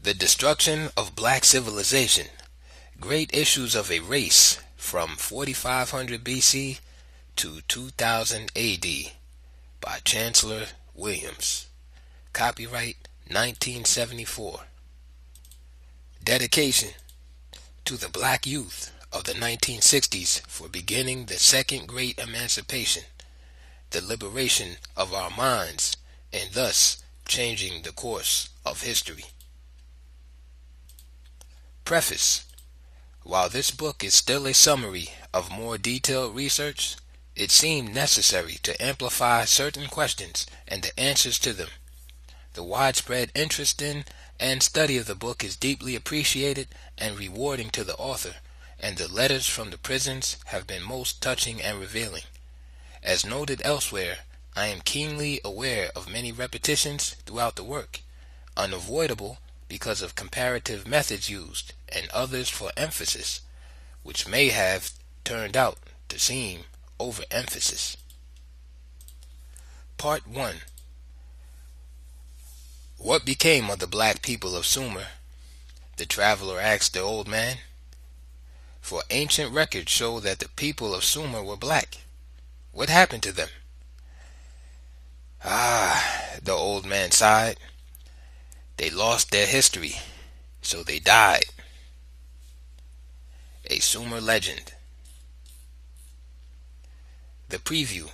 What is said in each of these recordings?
The destruction of black civilization. Great issues of a race from 4500 BC to 2000 AD by Chancellor Williams. Copyright 1974. Dedication to the black youth of the 1960s for beginning the second great emancipation, the liberation of our minds, and thus changing the course of history. Preface. While this book is still a summary of more detailed research, it seemed necessary to amplify certain questions and the answers to them. The widespread interest in and study of the book is deeply appreciated and rewarding to the author, and the letters from the prisons have been most touching and revealing. As noted elsewhere, I am keenly aware of many repetitions throughout the work, unavoidable because of comparative methods used, and others for emphasis, which may have turned out to seem overemphasis. Part 1. What became of the black people of Sumer? The traveler asked the old man. For ancient records show that the people of Sumer were black. What happened to them? The old man sighed. They lost their history, so they died. A Sumer legend. The preview.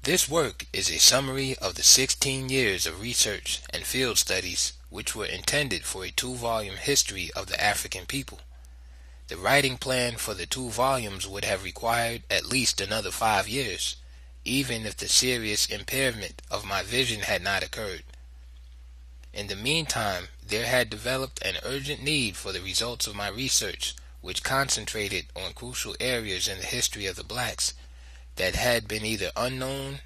This work is a summary of the 16 years of research and field studies which were intended for a 2-volume history of the African people. The writing plan for the 2 volumes would have required at least another 5 years, even if the serious impairment of my vision had not occurred. In the meantime, there had developed an urgent need for the results of my research, which concentrated on crucial areas in the history of the blacks that had been either unknown,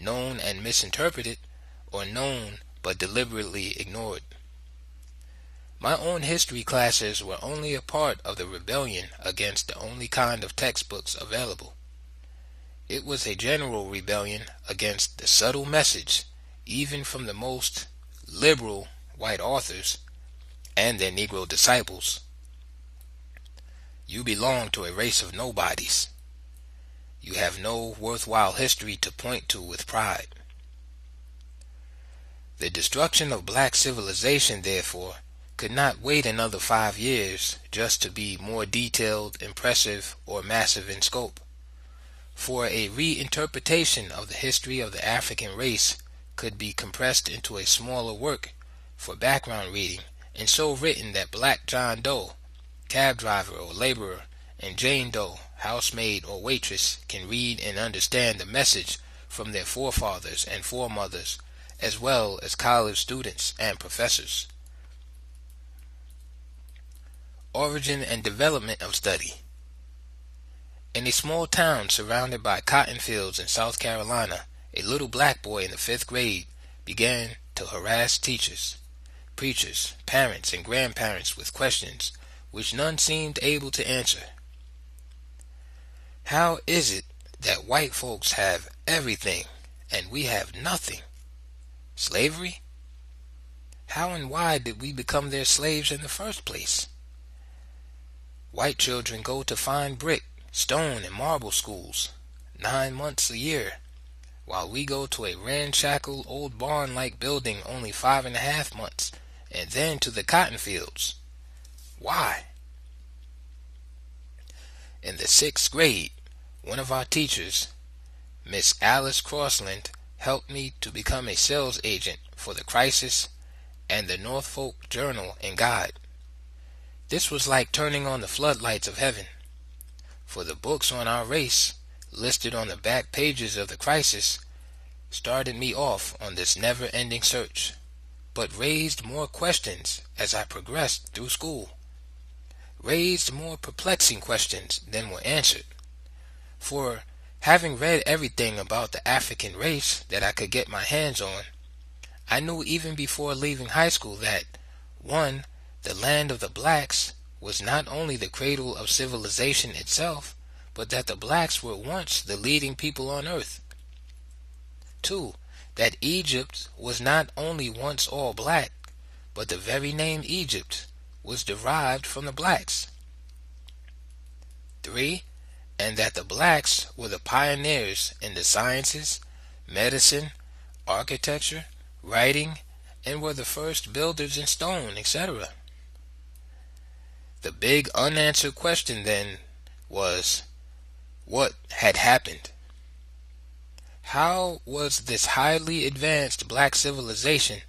known and misinterpreted, or known but deliberately ignored. My own history classes were only a part of the rebellion against the only kind of textbooks available. It was a general rebellion against the subtle message, even from the most liberal white authors and their Negro disciples. You belong to a race of nobodies. You have no worthwhile history to point to with pride. The destruction of black civilization, therefore, could not wait another 5 years just to be more detailed, impressive, or massive in scope. For a reinterpretation of the history of the African race could be compressed into a smaller work for background reading, and so written that black John Doe, cab driver or laborer, and Jane Doe, housemaid or waitress, can read and understand the message from their forefathers and foremothers, as well as college students and professors. Origin and development of study. In a small town surrounded by cotton fields in South Carolina, a little black boy in the 5th grade began to harass teachers, preachers, parents, and grandparents with questions which none seemed able to answer. How is it that white folks have everything and we have nothing? Slavery? How and why did we become their slaves in the first place? White children go to fine brick, stone, and marble schools 9 months a year, while we go to a ramshackle old barn-like building only 5.5 months, and then to the cotton fields. Why? In the 6th grade, one of our teachers, Miss Alice Crossland, helped me to become a sales agent for the Crisis and the Norfolk Journal and Guide. This was like turning on the floodlights of heaven, for the books on our race, listed on the back pages of the Crisis, started me off on this never-ending search, but raised more questions as I progressed through school, raised more perplexing questions than were answered. For, having read everything about the African race that I could get my hands on, I knew even before leaving high school that, 1. The land of the blacks was not only the cradle of civilization itself, but that the blacks were once the leading people on earth. 2. That Egypt was not only once all black, but the very name Egypt was derived from the blacks. 3. And that the blacks were the pioneers in the sciences, medicine, architecture, writing, and were the first builders in stone, etc. The big unanswered question then was, what had happened? How was this highly advanced black civilization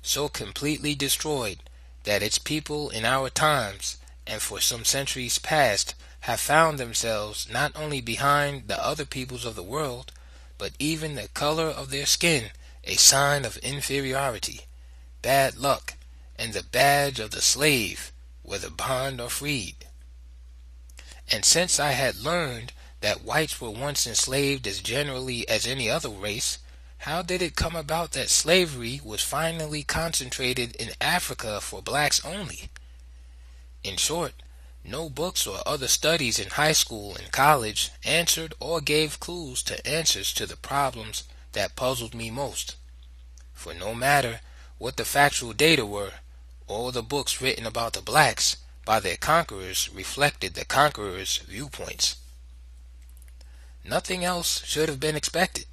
so completely destroyed that its people in our times and for some centuries past have found themselves not only behind the other peoples of the world, but even the color of their skin a sign of inferiority, bad luck, and the badge of the slave, whether bond or freed? And since I had learned that whites were once enslaved as generally as any other race, how did it come about that slavery was finally concentrated in Africa for blacks only? In short, no books or other studies in high school and college answered or gave clues to answers to the problems that puzzled me most. For no matter what the factual data were, all the books written about the blacks by their conquerors reflected the conquerors' viewpoints. Nothing else should have been expected,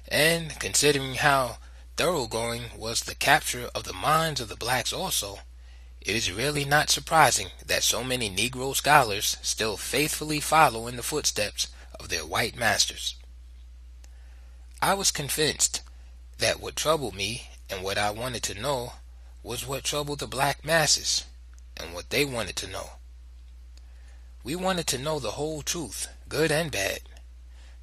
and considering how thoroughgoing was the capture of the minds of the blacks also, it is really not surprising that so many Negro scholars still faithfully follow in the footsteps of their white masters. I was convinced that what troubled me and what I wanted to know was what troubled the black masses and what they wanted to know. We wanted to know the whole truth, good and bad,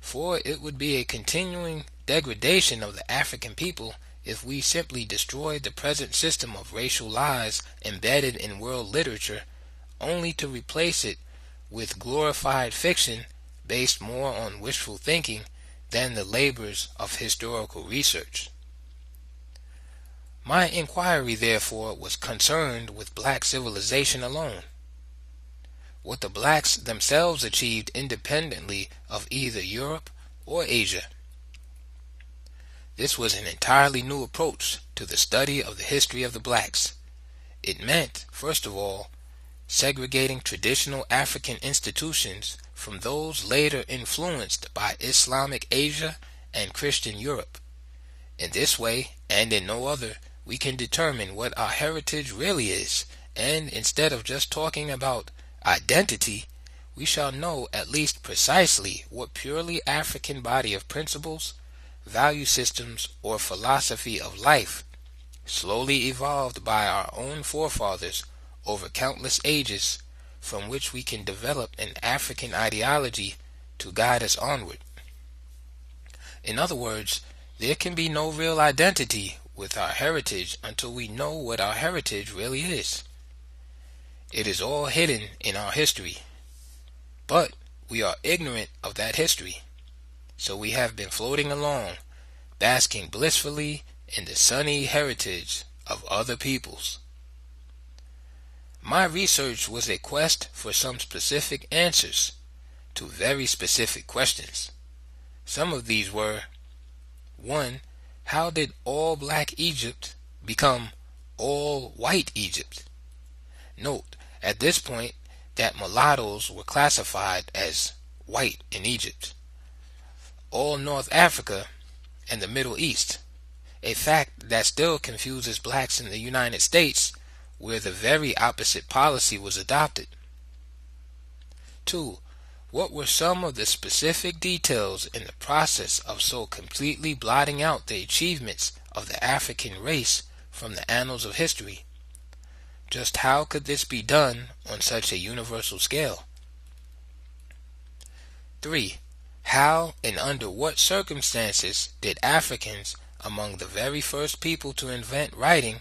for it would be a continuing degradation of the African people if we simply destroyed the present system of racial lies embedded in world literature only to replace it with glorified fiction based more on wishful thinking than the labors of historical research. My inquiry, therefore, was concerned with black civilization alone, what the blacks themselves achieved independently of either Europe or Asia. This was an entirely new approach to the study of the history of the blacks. It meant, first of all, segregating traditional African institutions from those later influenced by Islamic Asia and Christian Europe. In this way, and in no other, we can determine what our heritage really is, and instead of just talking about identity, we shall know at least precisely what purely African body of principles, value systems, or philosophy of life, slowly evolved by our own forefathers over countless ages, from which we can develop an African ideology to guide us onward. In other words, there can be no real identity with our heritage until we know what our heritage really is. It is all hidden in our history, but we are ignorant of that history. So we have been floating along, basking blissfully in the sunny heritage of other peoples. My research was a quest for some specific answers to very specific questions. Some of these were: 1. How did all black Egypt become all white Egypt? Note, at this point, that mulattoes were classified as white in Egypt, all North Africa, and the Middle East, a fact that still confuses blacks in the United States, where the very opposite policy was adopted. 2. What were some of the specific details in the process of so completely blotting out the achievements of the African race from the annals of history? Just how could this be done on such a universal scale? 3. How and under what circumstances did Africans, among the very first people to invent writing,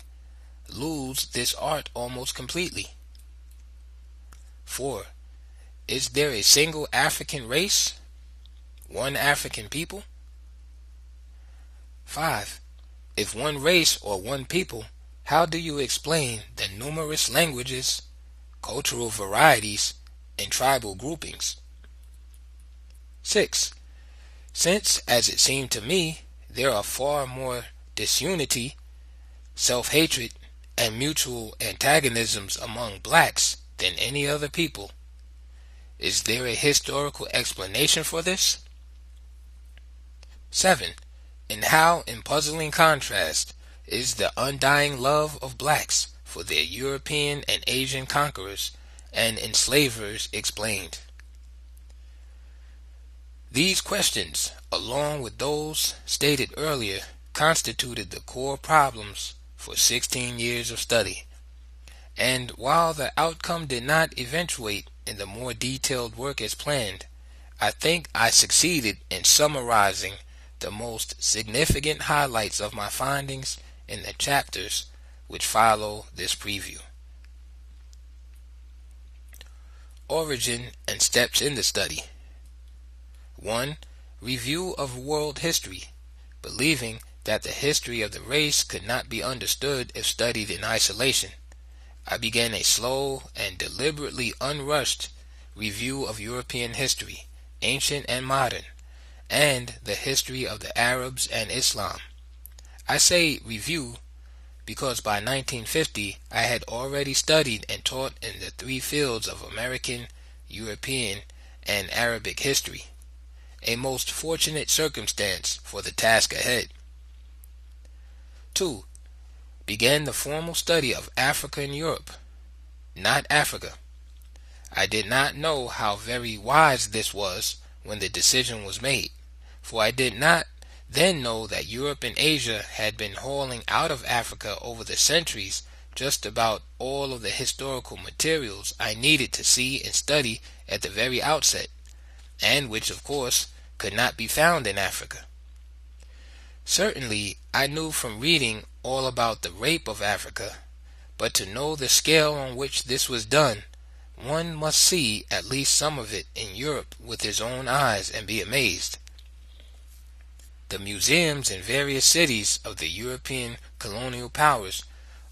lose this art almost completely? 4. Is there a single African race? One African people? 5. If one race or one people, how do you explain the numerous languages, cultural varieties, and tribal groupings? 6. Since, as it seemed to me, there are far more disunity, self-hatred, and mutual antagonisms among blacks than any other people. Is there a historical explanation for this? 7. And how, in puzzling contrast, is the undying love of blacks for their European and Asian conquerors and enslavers explained? These questions, along with those stated earlier, constituted the core problems for 16 years of study. And while the outcome did not eventuate in the more detailed work as planned, I think I succeeded in summarizing the most significant highlights of my findings in the chapters which follow this preview. Origin and steps in the study. 1. Review of world history, believing that the history of the race could not be understood if studied in isolation. I began a slow and deliberately unrushed review of European history, ancient and modern, and the history of the Arabs and Islam. I say review because by 1950 I had already studied and taught in the three fields of American, European, and Arabic history, a most fortunate circumstance for the task ahead. 2. Began the formal study of Africa and Europe, not Africa. I did not know how very wise this was when the decision was made, for I did not then know that Europe and Asia had been hauling out of Africa over the centuries just about all of the historical materials I needed to see and study at the very outset, and which of course could not be found in Africa. Certainly I knew from reading all about the rape of Africa, but to know the scale on which this was done, one must see at least some of it in Europe with his own eyes and be amazed. The museums in various cities of the European colonial powers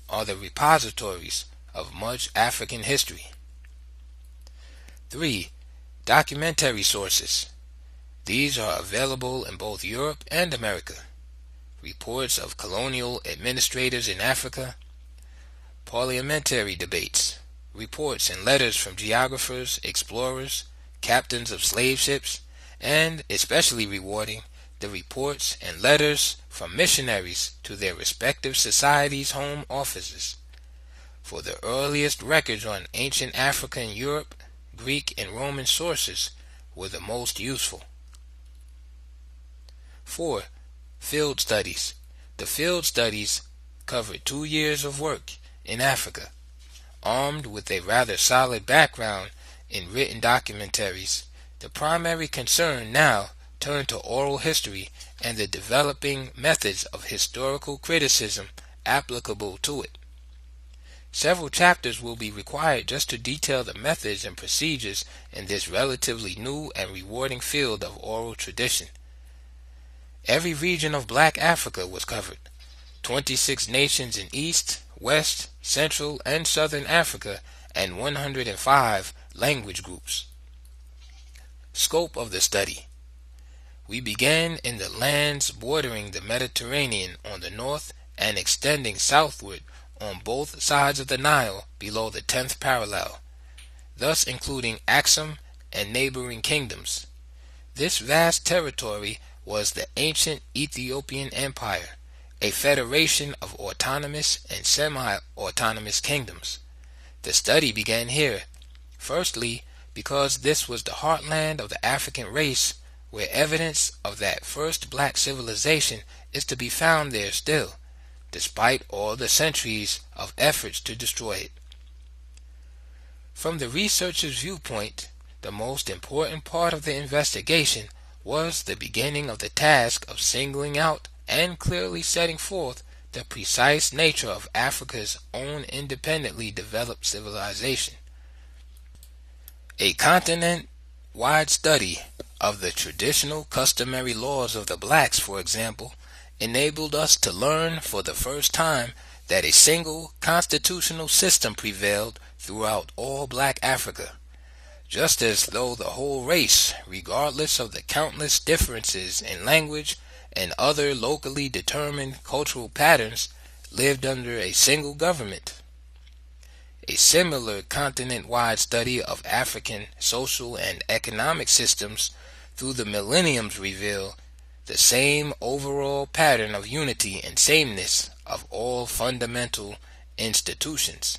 are the repositories of much African history. 3. Documentary sources. These are available in both Europe and America. Reports of colonial administrators in Africa, parliamentary debates, reports and letters from geographers, explorers, captains of slave ships, and, especially rewarding, the reports and letters from missionaries to their respective societies' home offices. For the earliest records on ancient Africa and Europe, Greek and Roman sources were the most useful. 4. Field studies. The field studies covered 2 years of work in Africa. Armed with a rather solid background in written documentaries, the primary concern now turned to oral history and the developing methods of historical criticism applicable to it. Several chapters will be required just to detail the methods and procedures in this relatively new and rewarding field of oral tradition. Every region of Black Africa was covered. 26 nations in East, West, Central, and Southern Africa, and 105 language groups. Scope of the study. We began in the lands bordering the Mediterranean on the north and extending southward on both sides of the Nile below the 10th parallel, thus including Axum and neighboring kingdoms. This vast territory was the ancient Ethiopian Empire, a federation of autonomous and semi-autonomous kingdoms. The study began here, firstly because this was the heartland of the African race, where evidence of that first black civilization is to be found there still, despite all the centuries of efforts to destroy it. From the researcher's viewpoint, the most important part of the investigation was the beginning of the task of singling out and clearly setting forth the precise nature of Africa's own independently developed civilization. A continent-wide study of the traditional customary laws of the blacks, for example, enabled us to learn for the first time that a single constitutional system prevailed throughout all Black Africa, just as though the whole race, regardless of the countless differences in language and other locally determined cultural patterns, lived under a single government. A similar continent-wide study of African social and economic systems through the millenniums reveal the same overall pattern of unity and sameness of all fundamental institutions.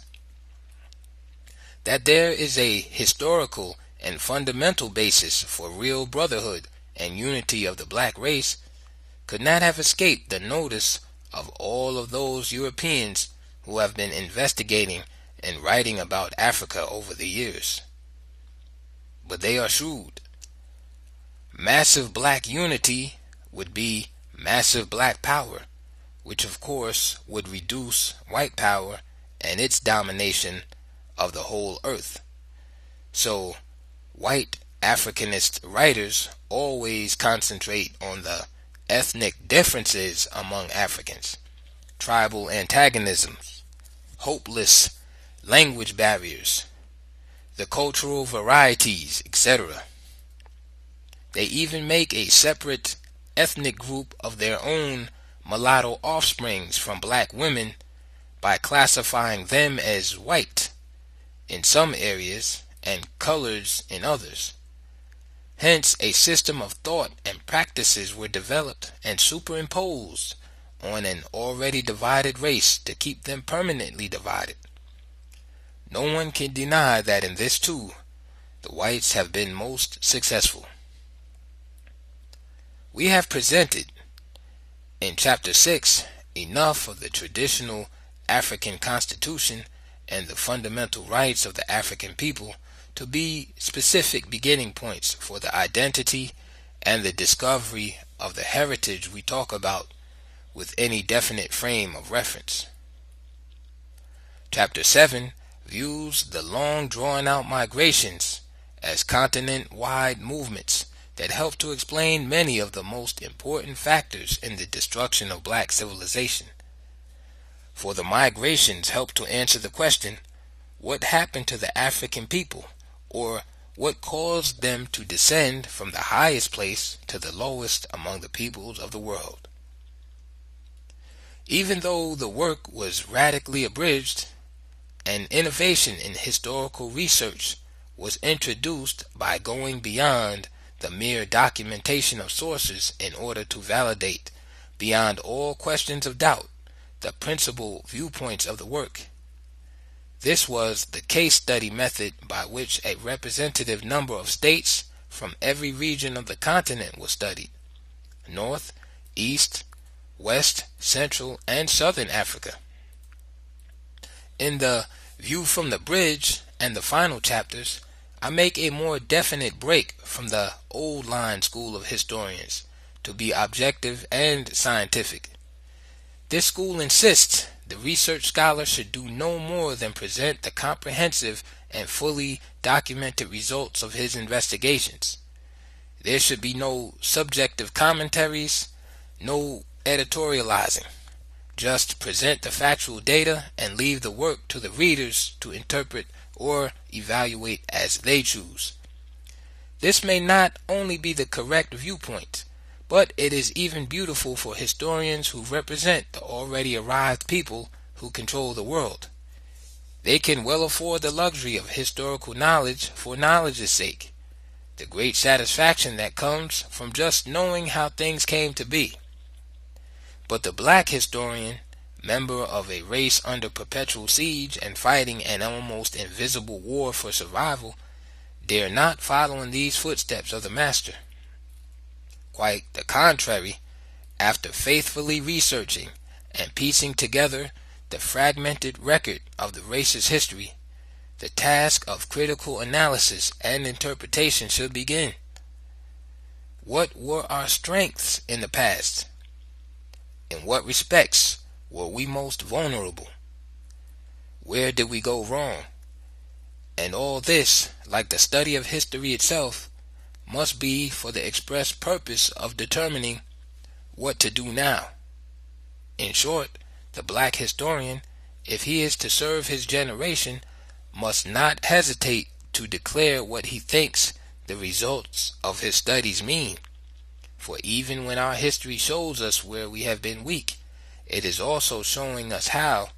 That there is a historical and fundamental basis for real brotherhood and unity of the black race could not have escaped the notice of all of those Europeans who have been investigating and writing about Africa over the years. But they are shrewd. Massive black unity would be massive black power, which of course would reduce white power and its domination of the whole earth. So, white Africanist writers always concentrate on the ethnic differences among Africans, tribal antagonisms, hopeless language barriers, the cultural varieties, etc. They even make a separate ethnic group of their own mulatto offsprings from black women by classifying them as white in some areas and coloreds in others. Hence, a system of thought and practices were developed and superimposed on an already divided race to keep them permanently divided. No one can deny that in this too, the whites have been most successful. We have presented in Chapter 6 enough of the traditional African Constitution and the fundamental rights of the African people to be specific beginning points for the identity and the discovery of the heritage we talk about with any definite frame of reference. Chapter 7 views the long drawn-out migrations as continent-wide movements that help to explain many of the most important factors in the destruction of black civilization. For the migrations help to answer the question, what happened to the African people, or what caused them to descend from the highest place to the lowest among the peoples of the world. Even though the work was radically abridged, an innovation in historical research was introduced by going beyond the mere documentation of sources in order to validate, beyond all questions of doubt, the principal viewpoints of the work. This was the case study method by which a representative number of states from every region of the continent was studied: North, East, West, Central, and Southern Africa. In the View from the Bridge and the final chapters, I make a more definite break from the old line school of historians to be objective and scientific. This school insists the research scholar should do no more than present the comprehensive and fully documented results of his investigations. There should be no subjective commentaries, no editorializing. Just present the factual data and leave the work to the readers to interpret or evaluate as they choose. This may not only be the correct viewpoint, but it is even beautiful for historians who represent the already arrived people who control the world. They can well afford the luxury of historical knowledge for knowledge's sake, the great satisfaction that comes from just knowing how things came to be. But the black historian, member of a race under perpetual siege and fighting an almost invisible war for survival, dare not follow in these footsteps of the master. Quite the contrary, after faithfully researching and piecing together the fragmented record of the race's history, the task of critical analysis and interpretation should begin. What were our strengths in the past? In what respects were we most vulnerable? Where did we go wrong? And all this, like the study of history itself, must be for the express purpose of determining what to do now. In short, the black historian, if he is to serve his generation, must not hesitate to declare what he thinks the results of his studies mean. For even when our history shows us where we have been weak, it is also showing us how,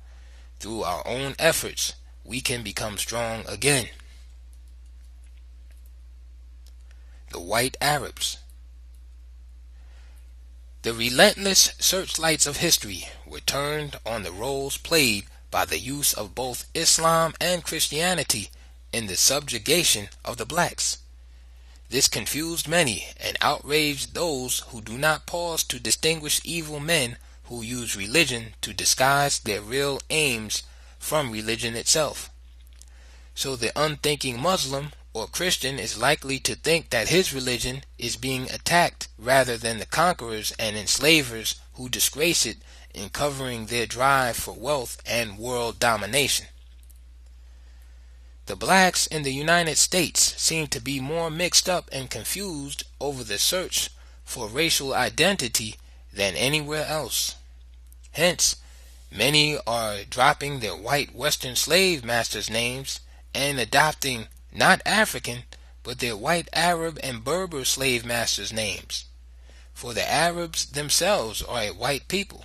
through our own efforts, we can become strong again. The white Arabs. The relentless searchlights of history were turned on the roles played by the use of both Islam and Christianity in the subjugation of the blacks. This confused many and outraged those who do not pause to distinguish evil men who use religion to disguise their real aims from religion itself. So the unthinking Muslim or Christian is likely to think that his religion is being attacked rather than the conquerors and enslavers who disgrace it in covering their drive for wealth and world domination. The blacks in the United States seem to be more mixed up and confused over the search for racial identity than anywhere else. Hence, many are dropping their white Western slave masters' names and adopting not African, but their white Arab and Berber slave masters' names. For the Arabs themselves are a white people,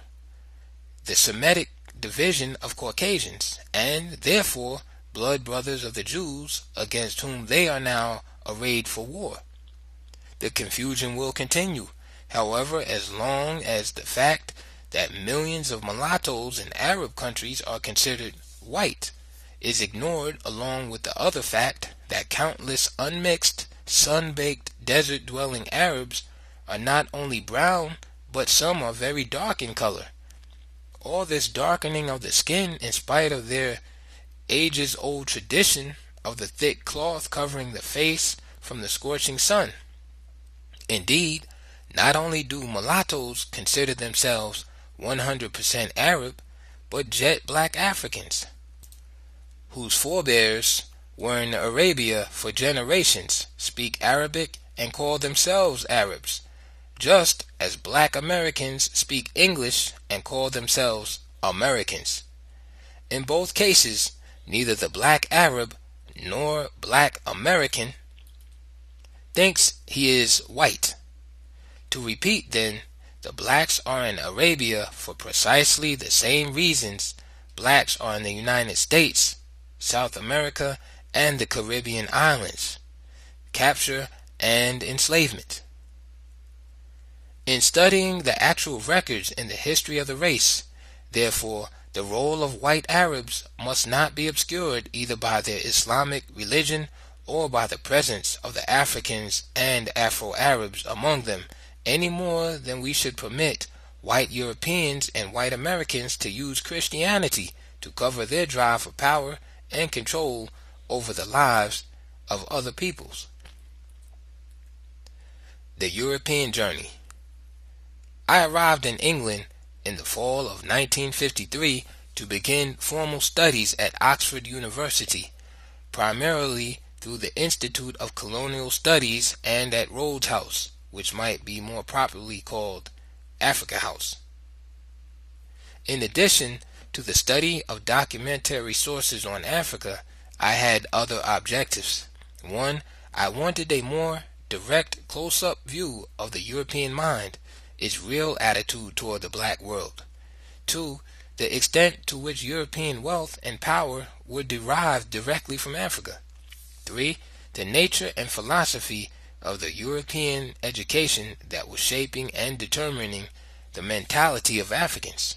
the Semitic division of Caucasians, and therefore blood brothers of the Jews, against whom they are now arrayed for war. The confusion will continue, however, as long as the fact that millions of mulattoes in Arab countries are considered white is ignored, along with the other fact that countless unmixed, sun-baked, desert-dwelling Arabs are not only brown, but some are very dark in color. All this darkening of the skin, in spite of their ages-old tradition of the thick cloth covering the face from the scorching sun. Indeed, not only do mulattoes consider themselves 100% Arab, but jet black Africans, whose forebears were in Arabia for generations, speak Arabic and call themselves Arabs, just as black Americans speak English and call themselves Americans. In both cases, neither the black Arab nor black American thinks he is white. To repeat then, the blacks are in Arabia for precisely the same reasons blacks are in the United States, South America, and the Caribbean islands: capture and enslavement. In studying the actual records in the history of the race, therefore, the role of white Arabs must not be obscured either by their Islamic religion or by the presence of the Africans and Afro-Arabs among them, any more than we should permit white Europeans and white Americans to use Christianity to cover their drive for power and control over the lives of other peoples. The European Journey. I arrived in England in the fall of 1953 to begin formal studies at Oxford University, primarily through the Institute of Colonial Studies and at Rhodes House, which might be more properly called Africa House. In addition to the study of documentary sources on Africa, I had other objectives. One, I wanted a more direct, close-up view of the European mind, its real attitude toward the black world. Two, the extent to which European wealth and power were derived directly from Africa. Three, the nature and philosophy of the European education that was shaping and determining the mentality of Africans.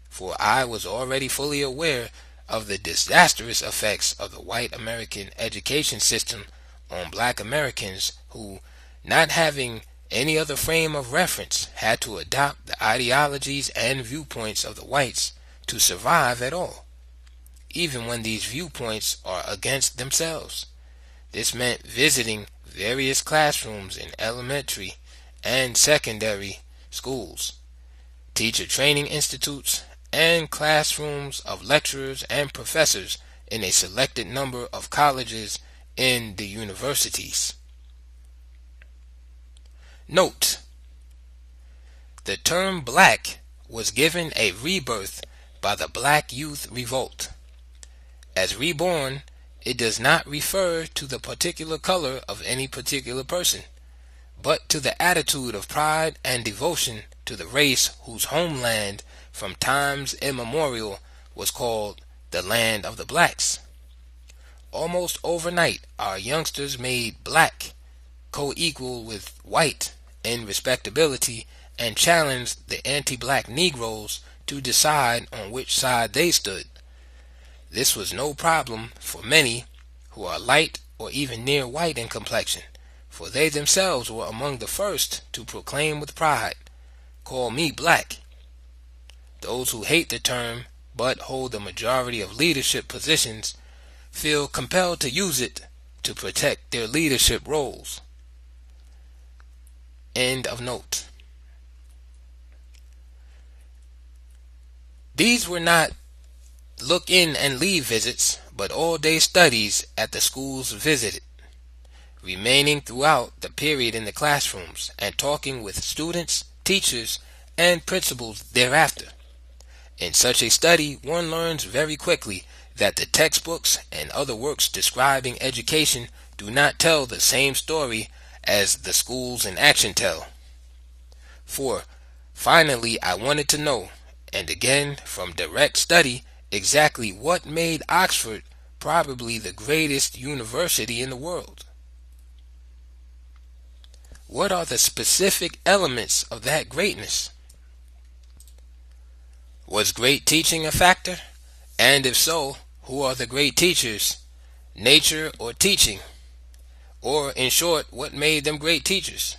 For I was already fully aware of the disastrous effects of the white American education system on black Americans who, not having any other frame of reference, had to adopt the ideologies and viewpoints of the whites to survive at all, even when these viewpoints are against themselves. This meant visiting various classrooms in elementary and secondary schools, teacher training institutes, and classrooms of lecturers and professors in a selected number of colleges in the universities. Note: the term black was given a rebirth by the Black Youth Revolt. As reborn, it does not refer to the particular color of any particular person, but to the attitude of pride and devotion to the race whose homeland from times immemorial was called the land of the blacks. Almost overnight, our youngsters made black co-equal with white in respectability and challenged the anti-black Negroes to decide on which side they stood. This was no problem for many who are light or even near white in complexion, for they themselves were among the first to proclaim with pride, "Call me black." Those who hate the term but hold the majority of leadership positions feel compelled to use it to protect their leadership roles. End of note. These were not look in and leave visits, but all-day studies at the schools visited, remaining throughout the period in the classrooms and talking with students, teachers, and principals thereafter. In such a study, one learns very quickly that the textbooks and other works describing education do not tell the same story as the schools in action tell. For, finally, I wanted to know, and again from direct study, exactly what made Oxford probably the greatest university in the world. What are the specific elements of that greatness? Was great teaching a factor? And if so, who are the great teachers? Nature or teaching? Or, in short, what made them great teachers?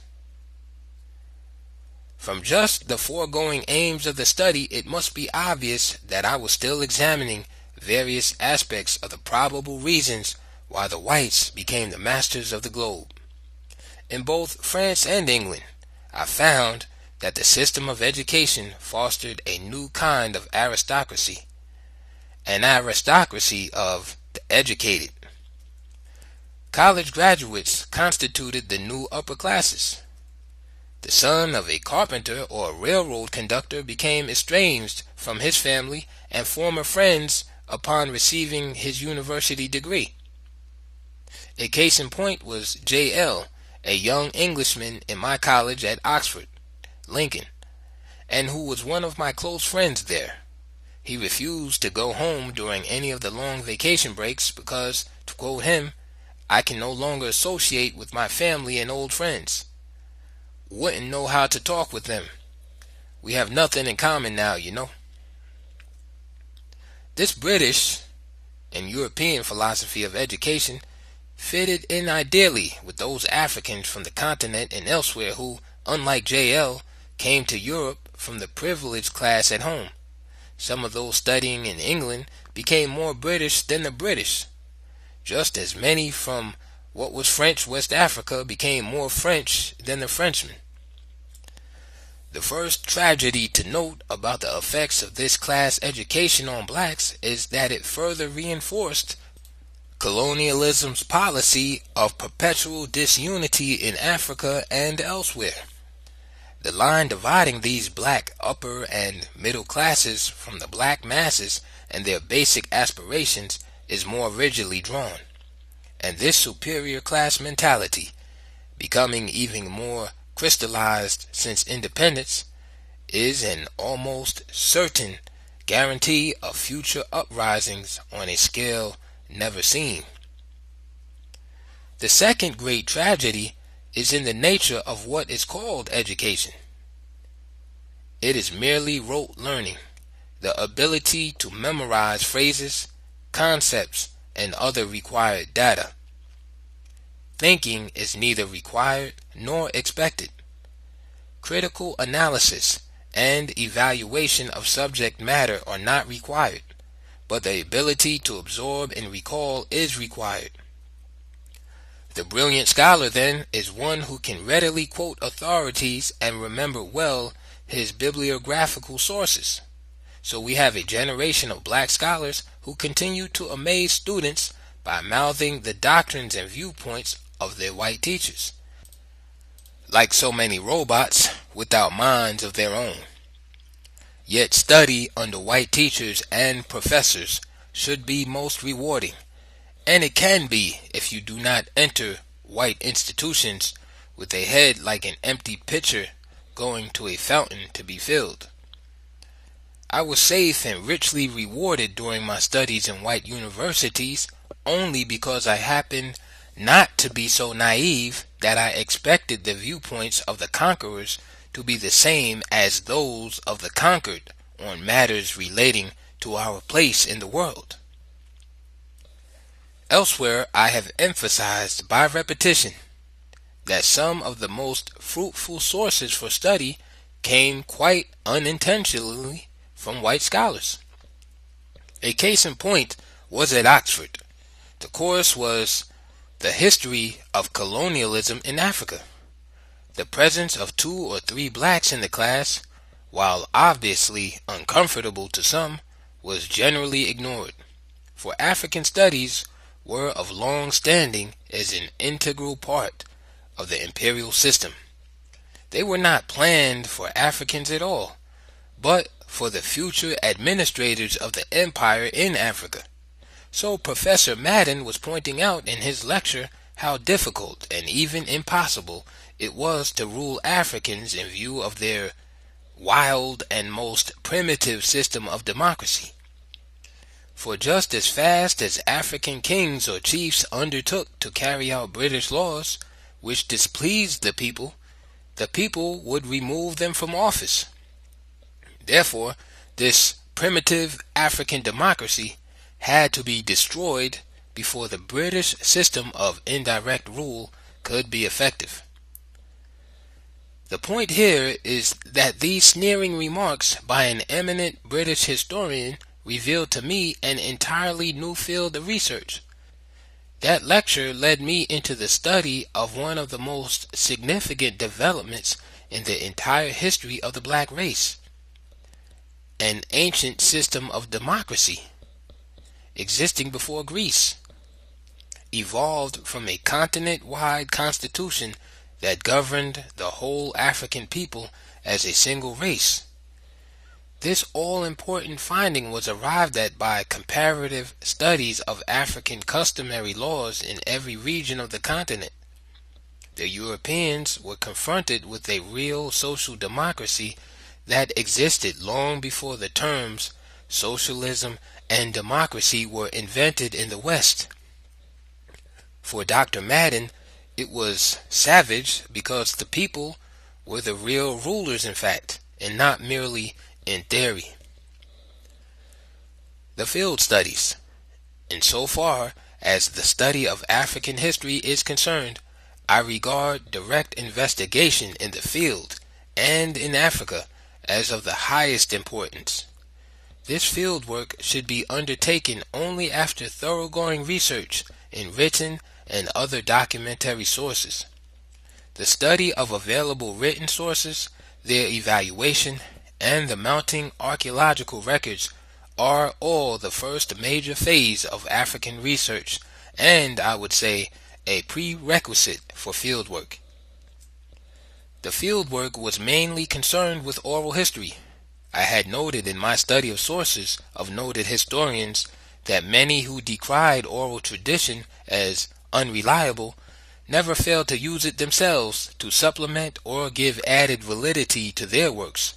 From just the foregoing aims of the study, it must be obvious that I was still examining various aspects of the probable reasons why the whites became the masters of the globe. In both France and England, I found that the system of education fostered a new kind of aristocracy, an aristocracy of the educated. College graduates constituted the new upper classes. The son of a carpenter or a railroad conductor became estranged from his family and former friends upon receiving his university degree. A case in point was J.L., a young Englishman in my college at Oxford, Lincoln, and who was one of my close friends there. He refused to go home during any of the long vacation breaks because, to quote him, "I can no longer associate with my family and old friends. Wouldn't know how to talk with them. We have nothing in common now, you know." This British and European philosophy of education fitted in ideally with those Africans from the continent and elsewhere who, unlike J.L., came to Europe from the privileged class at home. Some of those studying in England became more British than the British, just as many from what was French West Africa became more French than the Frenchmen. The first tragedy to note about the effects of this class education on blacks is that it further reinforced colonialism's policy of perpetual disunity in Africa and elsewhere. The line dividing these black upper and middle classes from the black masses and their basic aspirations is more rigidly drawn, and this superior class mentality, becoming even more crystallized since independence, is an almost certain guarantee of future uprisings on a scale never seen. The second great tragedy is in the nature of what is called education. It is merely rote learning, the ability to memorize phrases, concepts, and other required data. Thinking is neither required nor expected. Critical analysis and evaluation of subject matter are not required, but the ability to absorb and recall is required. The brilliant scholar, then, is one who can readily quote authorities and remember well his bibliographical sources. So we have a generation of black scholars who continue to amaze students by mouthing the doctrines and viewpoints of their white teachers, like so many robots without minds of their own. Yet study under white teachers and professors should be most rewarding, and it can be if you do not enter white institutions with a head like an empty pitcher going to a fountain to be filled. I was safe and richly rewarded during my studies in white universities only because I happened not to be so naive that I expected the viewpoints of the conquerors to be the same as those of the conquered on matters relating to our place in the world. Elsewhere, I have emphasized by repetition that some of the most fruitful sources for study came quite unintentionally from white scholars. A case in point was at Oxford. The course was The History of Colonialism in Africa. The presence of 2 or 3 blacks in the class, while obviously uncomfortable to some, was generally ignored, for African studies were of long standing as an integral part of the imperial system. They were not planned for Africans at all, but for the future administrators of the empire in Africa. So Professor Madden was pointing out in his lecture how difficult and even impossible it was to rule Africans in view of their wild and most primitive system of democracy. For just as fast as African kings or chiefs undertook to carry out British laws which displeased the people would remove them from office. Therefore, this primitive African democracy had to be destroyed before the British system of indirect rule could be effective. The point here is that these sneering remarks by an eminent British historian revealed to me an entirely new field of research. That lecture led me into the study of one of the most significant developments in the entire history of the black race, an ancient system of democracy existing before Greece, evolved from a continent-wide constitution that governed the whole African people as a single race. This all-important finding was arrived at by comparative studies of African customary laws in every region of the continent. The Europeans were confronted with a real social democracy that existed long before the terms socialism and democracy were invented in the West. For Dr. Madden, it was savage because the people were the real rulers in fact, and not merely in theory. The field studies. Insofar as the study of African history is concerned, I regard direct investigation in the field and in Africa as of the highest importance. This field work should be undertaken only after thoroughgoing research in written and other documentary sources. The study of available written sources, their evaluation, and the mounting archaeological records are all the first major phase of African research, and I would say a prerequisite for fieldwork. The fieldwork was mainly concerned with oral history. I had noted in my study of sources of noted historians that many who decried oral tradition as unreliable never failed to use it themselves to supplement or give added validity to their works.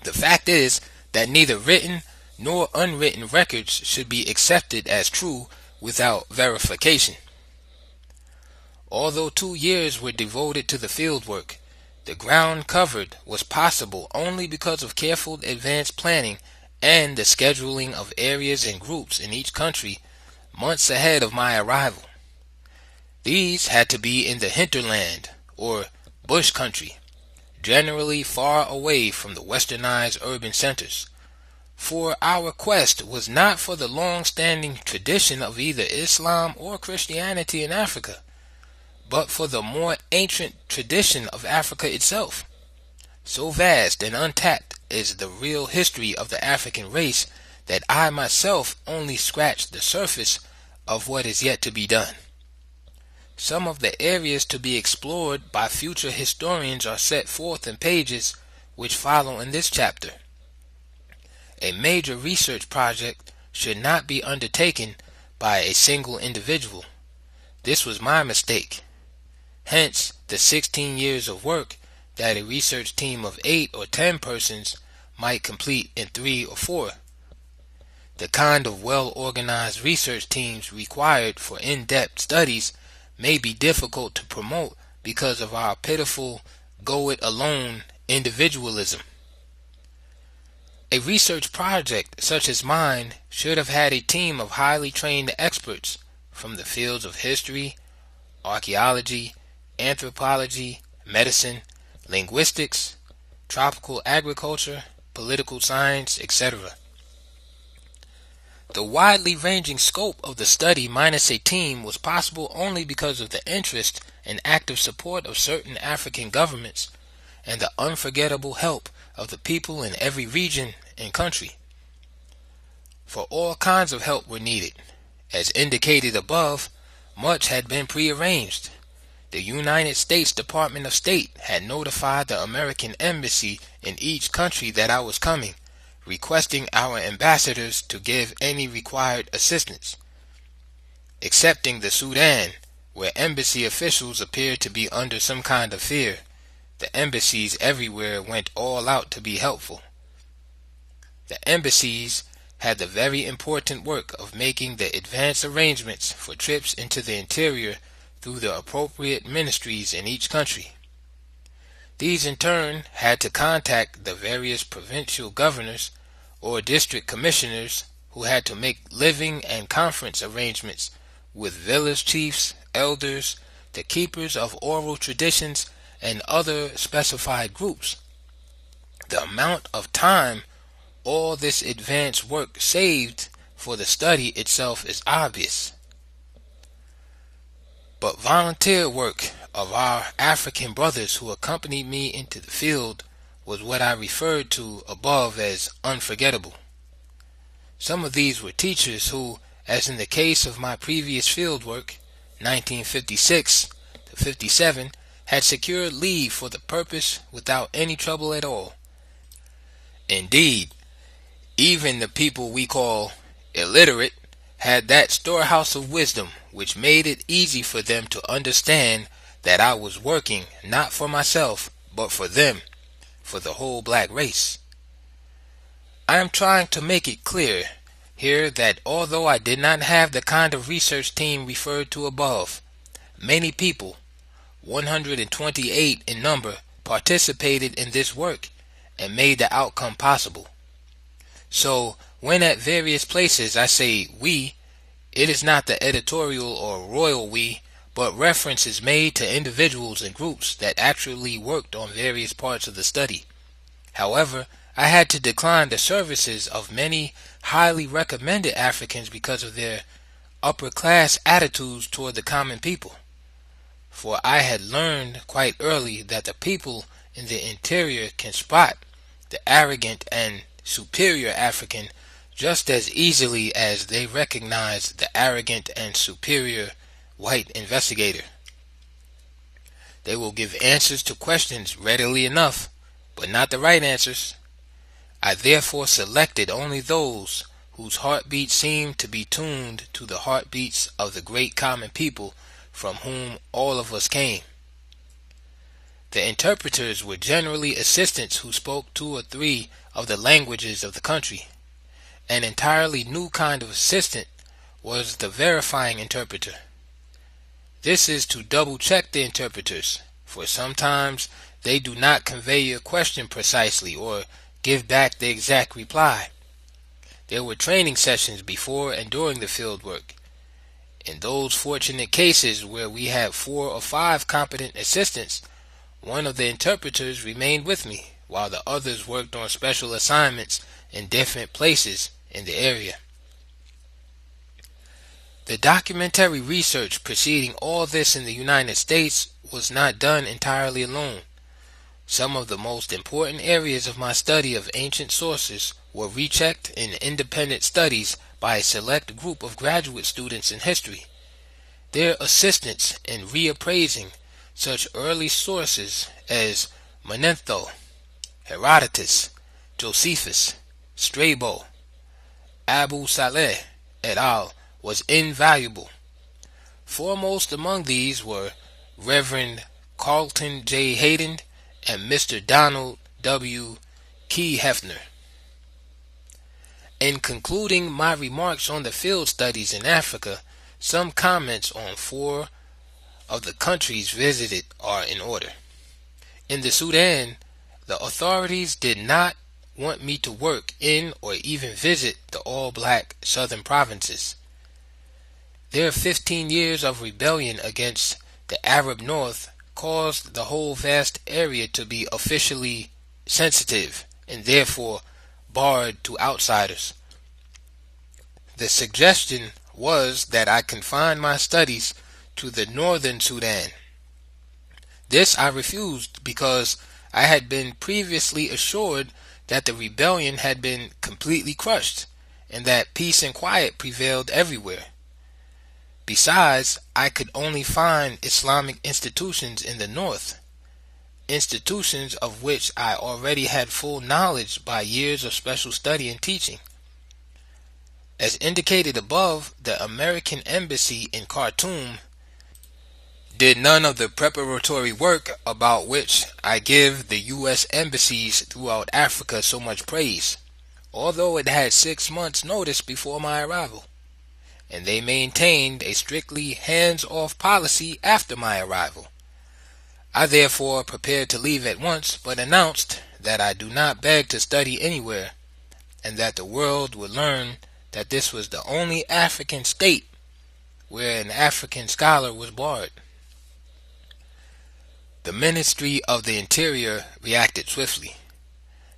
The fact is that neither written nor unwritten records should be accepted as true without verification. Although 2 years were devoted to the fieldwork, the ground covered was possible only because of careful advanced planning and the scheduling of areas and groups in each country months ahead of my arrival. These had to be in the hinterland, or bush country, generally far away from the westernized urban centers. For our quest was not for the long-standing tradition of either Islam or Christianity in Africa, but for the more ancient tradition of Africa itself. So vast and untapped is the real history of the African race that I myself only scratched the surface of what is yet to be done. Some of the areas to be explored by future historians are set forth in pages which follow in this chapter. A major research project should not be undertaken by a single individual. This was my mistake. Hence, the 16 years of work that a research team of 8 or 10 persons might complete in 3 or 4. The kind of well-organized research teams required for in-depth studies may be difficult to promote because of our pitiful go-it-alone individualism. A research project such as mine should have had a team of highly trained experts from the fields of history, archaeology, anthropology, medicine, linguistics, tropical agriculture, political science, etc. The widely ranging scope of the study minus a team was possible only because of the interest and active support of certain African governments and the unforgettable help of the people in every region and country. For all kinds of help were needed. As indicated above, much had been prearranged. The United States Department of State had notified the American embassy in each country that I was coming, requesting our ambassadors to give any required assistance. Excepting the Sudan, where embassy officials appeared to be under some kind of fear, the embassies everywhere went all out to be helpful. The embassies had the very important work of making the advance arrangements for trips into the interior through the appropriate ministries in each country. These in turn had to contact the various provincial governors or district commissioners who had to make living and conference arrangements with village chiefs, elders, the keepers of oral traditions, and other specified groups. The amount of time all this advance work saved for the study itself is obvious. But volunteer work of our African brothers who accompanied me into the field was what I referred to above as unforgettable. Some of these were teachers who, as in the case of my previous field work, 1956 to 57, had secured leave for the purpose without any trouble at all. Indeed, even the people we call illiterate had that storehouse of wisdom which made it easy for them to understand that I was working not for myself, but for them, for the whole black race. I am trying to make it clear here that although I did not have the kind of research team referred to above, many people, 128 in number, participated in this work and made the outcome possible. So, when at various places I say we, it is not the editorial or royal we, but reference is made to individuals and groups that actually worked on various parts of the study. However, I had to decline the services of many highly recommended Africans because of their upper-class attitudes toward the common people. For I had learned quite early that the people in the interior can spot the arrogant and superior African just as easily as they recognize the arrogant and superior white investigator. They will give answers to questions readily enough, but not the right answers. I therefore selected only those whose heartbeats seemed to be tuned to the heartbeats of the great common people from whom all of us came. The interpreters were generally assistants who spoke 2 or 3 of the languages of the country. An entirely new kind of assistant was the verifying interpreter. This is to double-check the interpreters, for sometimes they do not convey your question precisely or give back the exact reply. There were training sessions before and during the field work. In those fortunate cases where we had 4 or 5 competent assistants, one of the interpreters remained with me, while the others worked on special assignments in different places in the area. The documentary research preceding all this in the United States was not done entirely alone. Some of the most important areas of my study of ancient sources were rechecked in independent studies by a select group of graduate students in history. Their assistance in reappraising such early sources as Manetho, Herodotus, Josephus, Strabo, Abu Saleh et al. Was invaluable. Foremost among these were Reverend Carlton J. Hayden and Mr. Donald W. Key Hefner. In concluding my remarks on the field studies in Africa, some comments on 4 of the countries visited are in order. In the Sudan, the authorities did not want me to work in or even visit the all-black southern provinces. Their 15 years of rebellion against the Arab North caused the whole vast area to be officially sensitive and therefore barred to outsiders. The suggestion was that I confine my studies to the northern Sudan. This I refused because I had been previously assured that the rebellion had been completely crushed and that peace and quiet prevailed everywhere. Besides, I could only find Islamic institutions in the north, institutions of which I already had full knowledge by years of special study and teaching. As indicated above, the American Embassy in Khartoum did none of the preparatory work about which I give the U.S. embassies throughout Africa so much praise, although it had 6 months' notice before my arrival, and they maintained a strictly hands-off policy after my arrival. I therefore prepared to leave at once, but announced that I do not beg to study anywhere, and that the world would learn that this was the only African state where an African scholar was barred. The Ministry of the Interior reacted swiftly.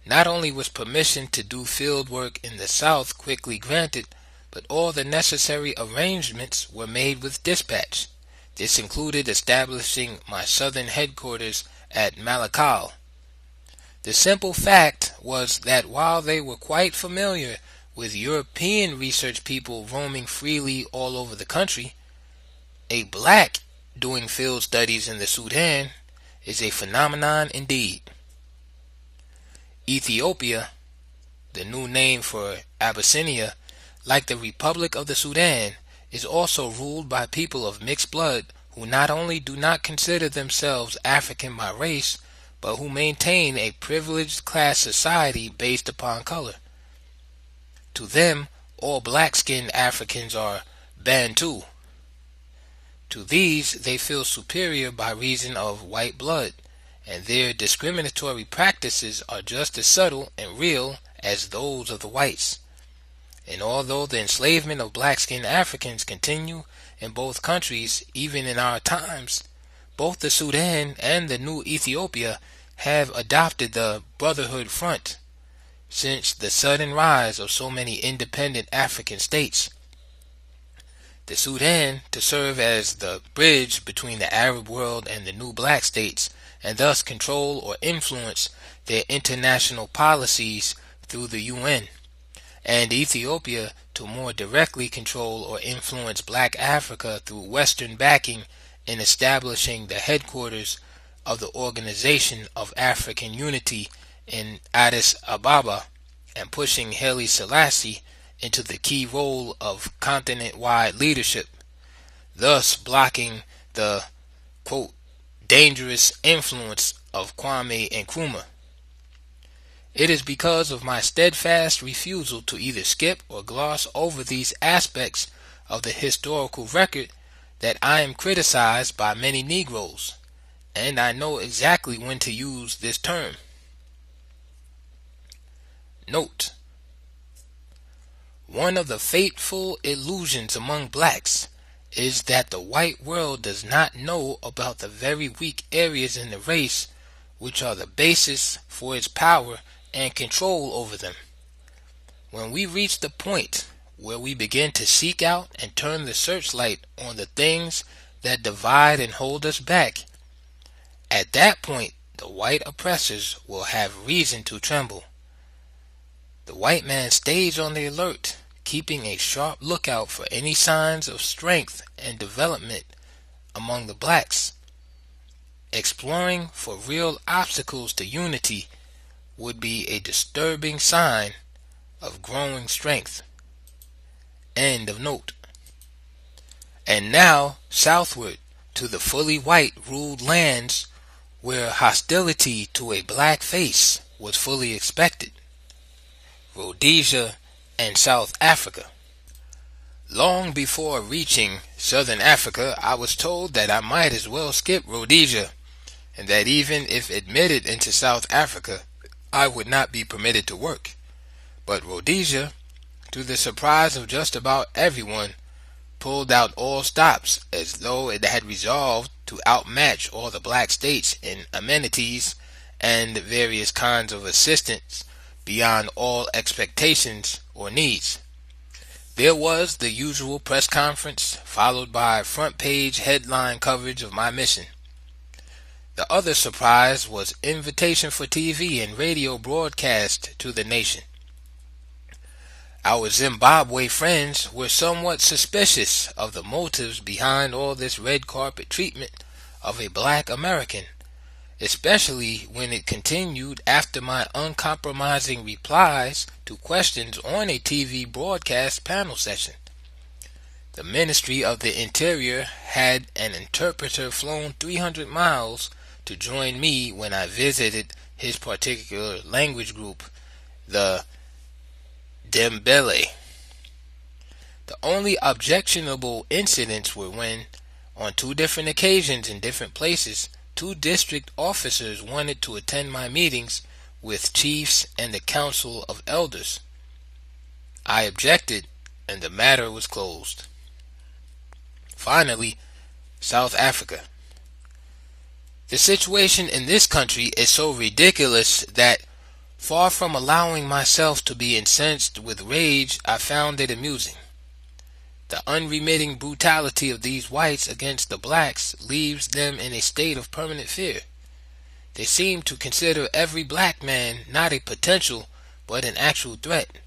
Not only was permission to do field work in the South quickly granted, but all the necessary arrangements were made with dispatch. This included establishing my southern headquarters at Malakal. The simple fact was that while they were quite familiar with European research people roaming freely all over the country, a black doing field studies in the Sudan is a phenomenon indeed. Ethiopia, the new name for Abyssinia, like the Republic of the Sudan, is also ruled by people of mixed blood who not only do not consider themselves African by race, but who maintain a privileged class society based upon color. To them, all black-skinned Africans are Bantu. To these, they feel superior by reason of white blood, and their discriminatory practices are just as subtle and real as those of the whites. And although the enslavement of black-skinned Africans continue in both countries, even in our times, both the Sudan and the new Ethiopia have adopted the Brotherhood Front since the sudden rise of so many independent African states. The Sudan, to serve as the bridge between the Arab world and the new black states, and thus control or influence their international policies through the UN, and Ethiopia to more directly control or influence black Africa through Western backing in establishing the headquarters of the Organization of African Unity in Addis Ababa and pushing Haile Selassie into the key role of continent-wide leadership, thus blocking the, quote, dangerous influence of Kwame Nkrumah. It is because of my steadfast refusal to either skip or gloss over these aspects of the historical record that I am criticized by many Negroes, and I know exactly when to use this term. Note: one of the fateful illusions among blacks is that the white world does not know about the very weak areas in the race which are the basis for its power and control over them. When we reach the point where we begin to seek out and turn the searchlight on the things that divide and hold us back, at that point the white oppressors will have reason to tremble. The white man stays on the alert, keeping a sharp lookout for any signs of strength and development among the blacks. Exploring for real obstacles to unity would be a disturbing sign of growing strength. End of note. And now southward to the fully white ruled lands where hostility to a black face was fully expected. Rhodesia and South Africa. Long before reaching Southern Africa, I was told that I might as well skip Rhodesia, and that even if admitted into South Africa, I would not be permitted to work. But Rhodesia, to the surprise of just about everyone, pulled out all stops as though it had resolved to outmatch all the black states in amenities and various kinds of assistance beyond all expectations or needs. There was the usual press conference, followed by front-page headline coverage of my mission. The other surprise was invitation for TV and radio broadcast to the nation. Our Zimbabwe friends were somewhat suspicious of the motives behind all this red carpet treatment of a black American, especially when it continued after my uncompromising replies to questions on a TV broadcast panel session. The Ministry of the Interior had an interpreter flown 300 miles to join me when I visited his particular language group, the Dembele. The only objectionable incidents were when, on 2 different occasions in different places, 2 district officers wanted to attend my meetings with chiefs and the council of elders. I objected, and the matter was closed. Finally, South Africa. The situation in this country is so ridiculous that, far from allowing myself to be incensed with rage, I found it amusing. The unremitting brutality of these whites against the blacks leaves them in a state of permanent fear. They seem to consider every black man not a potential but an actual threat,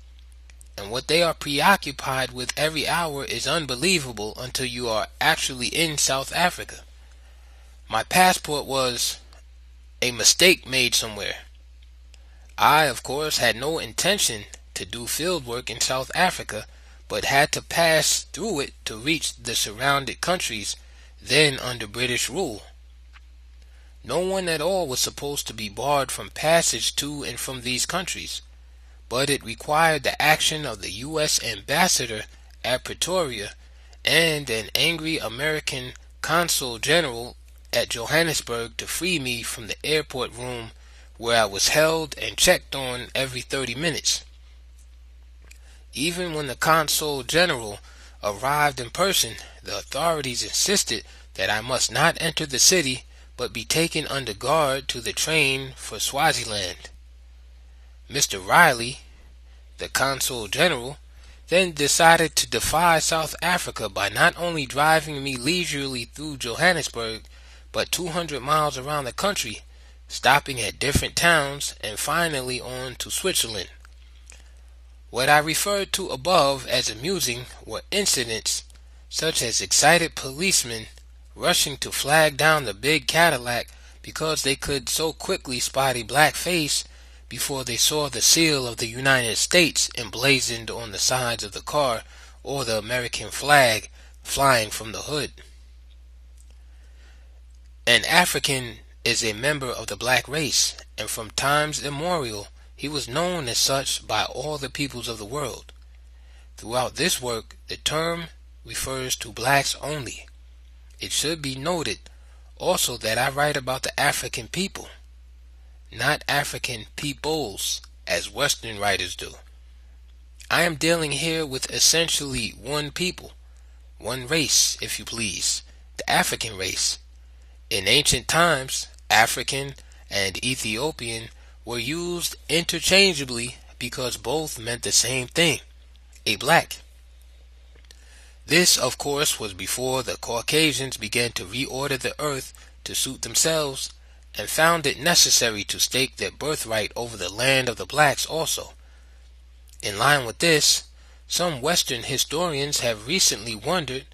and what they are preoccupied with every hour is unbelievable until you are actually in South Africa. My passport was a mistake made somewhere. I, of course, had no intention to do field work in South Africa, but had to pass through it to reach the surrounded countries then under British rule. No one at all was supposed to be barred from passage to and from these countries, but it required the action of the U.S. ambassador at Pretoria and an angry American consul general at Johannesburg to free me from the airport room where I was held and checked on every 30 minutes. Even when the consul general arrived in person, the authorities insisted that I must not enter the city but be taken under guard to the train for Swaziland. Mr. Riley, the consul general, then decided to defy South Africa by not only driving me leisurely through Johannesburg, but 200 miles around the country, stopping at different towns and finally on to Switzerland. What I referred to above as amusing were incidents such as excited policemen rushing to flag down the big Cadillac because they could so quickly spot a black face before they saw the seal of the United States emblazoned on the sides of the car or the American flag flying from the hood. An African is a member of the black race, and from times immemorial he was known as such by all the peoples of the world. Throughout this work, the term refers to blacks only. It should be noted also that I write about the African people, not African peoples, as Western writers do. I am dealing here with essentially one people, one race, if you please, the African race. In ancient times, African and Ethiopian were used interchangeably because both meant the same thing, a black. This, of course, was before the Caucasians began to reorder the earth to suit themselves and found it necessary to stake their birthright over the land of the blacks also. In line with this, some Western historians have recently wondered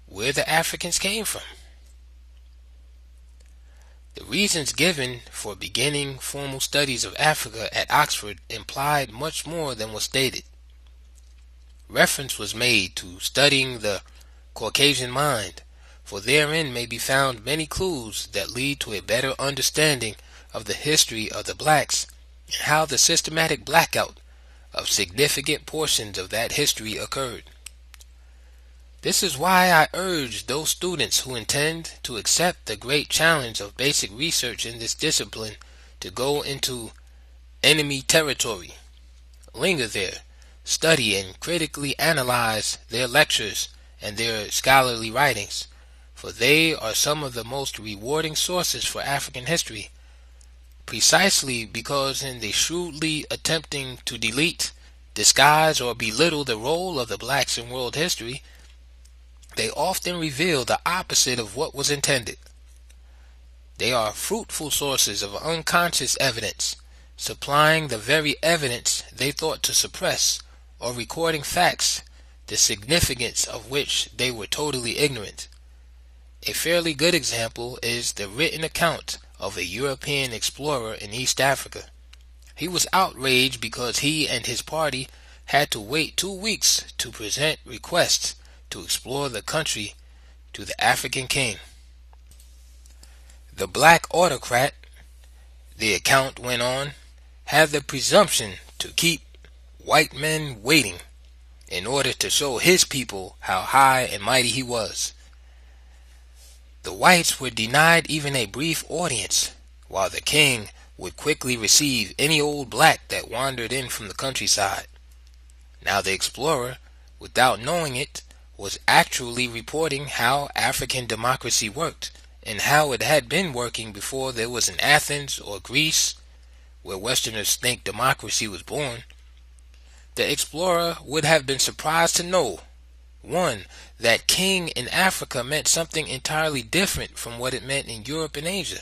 where the Africans came from. The reasons given for beginning formal studies of Africa at Oxford implied much more than was stated. Reference was made to studying the Caucasian mind, for therein may be found many clues that lead to a better understanding of the history of the blacks and how the systematic blackout of significant portions of that history occurred. This is why I urge those students who intend to accept the great challenge of basic research in this discipline to go into enemy territory, linger there, study and critically analyze their lectures and their scholarly writings, for they are some of the most rewarding sources for African history, precisely because in the shrewdly attempting to delete, disguise, or belittle the role of the blacks in world history, they often reveal the opposite of what was intended. They are fruitful sources of unconscious evidence, supplying the very evidence they thought to suppress, or recording facts, the significance of which they were totally ignorant. A fairly good example is the written account of a European explorer in East Africa. He was outraged because he and his party had to wait 2 weeks to present requests to explore the country to the African king. The black autocrat, the account went on, had the presumption to keep white men waiting in order to show his people how high and mighty he was. The whites were denied even a brief audience, while the king would quickly receive any old black that wandered in from the countryside. Now the explorer, without knowing it, was actually reporting how African democracy worked, and how it had been working before there was an Athens or Greece, where Westerners think democracy was born. The explorer would have been surprised to know, 1. that king in Africa meant something entirely different from what it meant in Europe and Asia.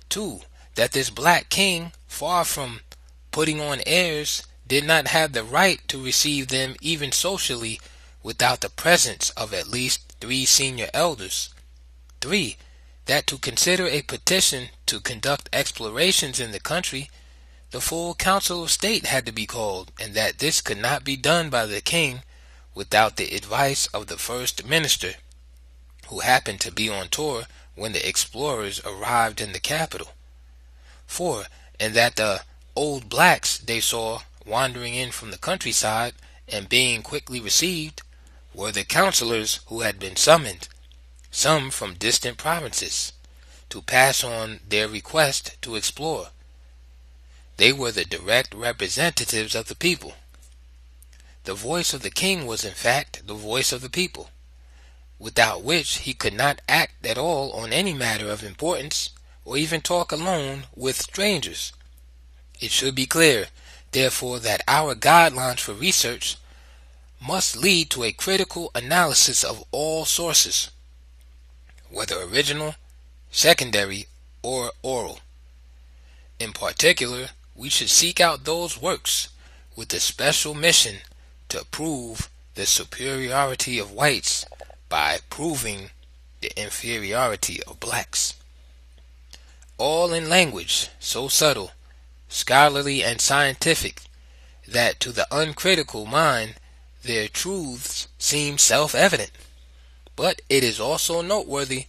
2. that this black king, far from putting on airs, did not have the right to receive them even socially without the presence of at least 3 senior elders. 3. that to consider a petition to conduct explorations in the country, the full council of state had to be called, and that this could not be done by the king without the advice of the first minister, who happened to be on tour when the explorers arrived in the capital. 4. and that the old blacks they saw wandering in from the countryside and being quickly received were the counselors who had been summoned, some from distant provinces, to pass on their request to explore. They were the direct representatives of the people. The voice of the king was in fact the voice of the people, without which he could not act at all on any matter of importance, or even talk alone with strangers. It should be clear, therefore, that our guidelines for research must lead to a critical analysis of all sources, whether original, secondary, or oral. In particular, we should seek out those works with the special mission to prove the superiority of whites by proving the inferiority of blacks. All in language so subtle, scholarly, and scientific that to the uncritical mind their truths seem self-evident. But it is also noteworthy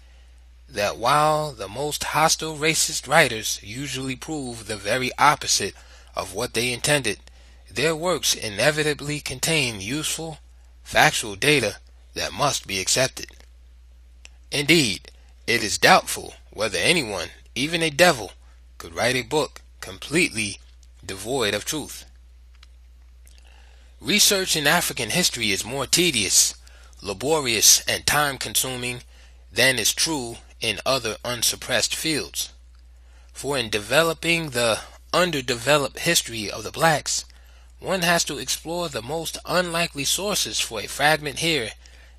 that while the most hostile racist writers usually prove the very opposite of what they intended, their works inevitably contain useful, factual data that must be accepted. Indeed, it is doubtful whether anyone, even a devil, could write a book completely devoid of truth. Research in African history is more tedious, laborious, and time-consuming than is true in other unsuppressed fields. For in developing the underdeveloped history of the blacks, one has to explore the most unlikely sources for a fragment here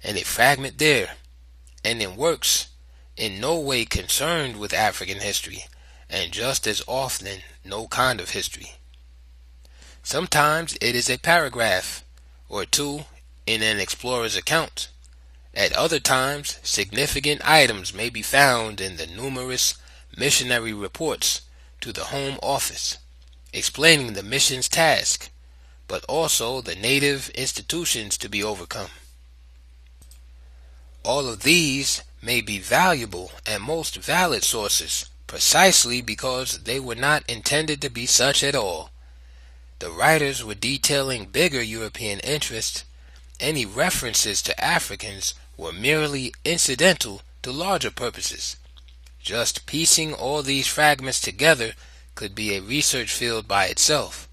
and a fragment there, and in works in no way concerned with African history, and just as often no kind of history. Sometimes it is a paragraph or 2 in an explorer's account. At other times, significant items may be found in the numerous missionary reports to the Home Office, explaining the mission's task, but also the native institutions to be overcome. All of these may be valuable and most valid sources, precisely because they were not intended to be such at all. the writers were detailing bigger European interests. Any references to Africans were merely incidental to larger purposes. Just piecing all these fragments together could be a research field by itself.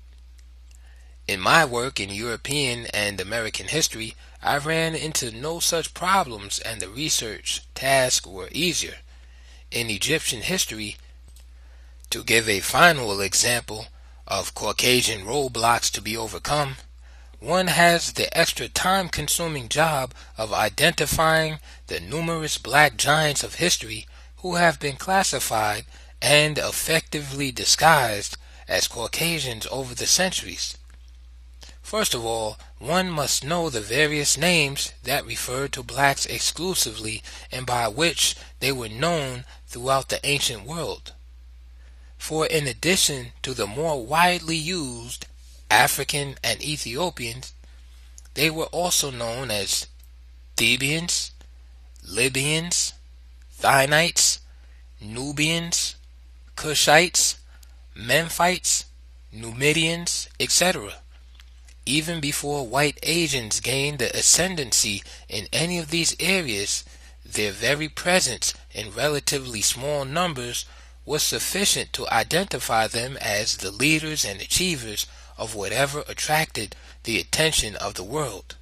In my work in European and American history, I ran into no such problems and the research tasks were easier. In Egyptian history, to give a final example of Caucasian roadblocks to be overcome, one has the extra time-consuming job of identifying the numerous black giants of history who have been classified and effectively disguised as Caucasians over the centuries. First of all, one must know the various names that refer to blacks exclusively and by which they were known throughout the ancient world. For in addition to the more widely used African and Ethiopians, they were also known as Thebians, Libyans, Thynites, Nubians, Cushites, Memphites, Numidians, etc. Even before white Asians gained the ascendancy in any of these areas, their very presence in relatively small numbers was sufficient to identify them as the leaders and achievers of whatever attracted the attention of the world.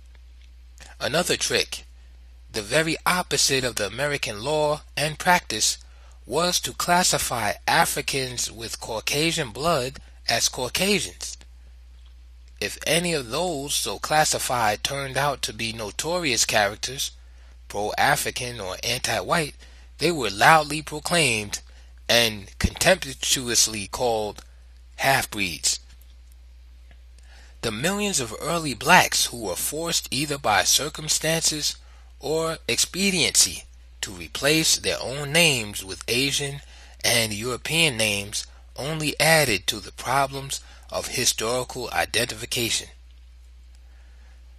Another trick, the very opposite of the American law and practice, was to classify Africans with Caucasian blood as Caucasians. If any of those so classified turned out to be notorious characters, pro-African or anti-white, they were loudly proclaimed and contemptuously called half-breeds. The millions of early blacks who were forced either by circumstances or expediency to replace their own names with Asian and European names only added to the problems of historical identification.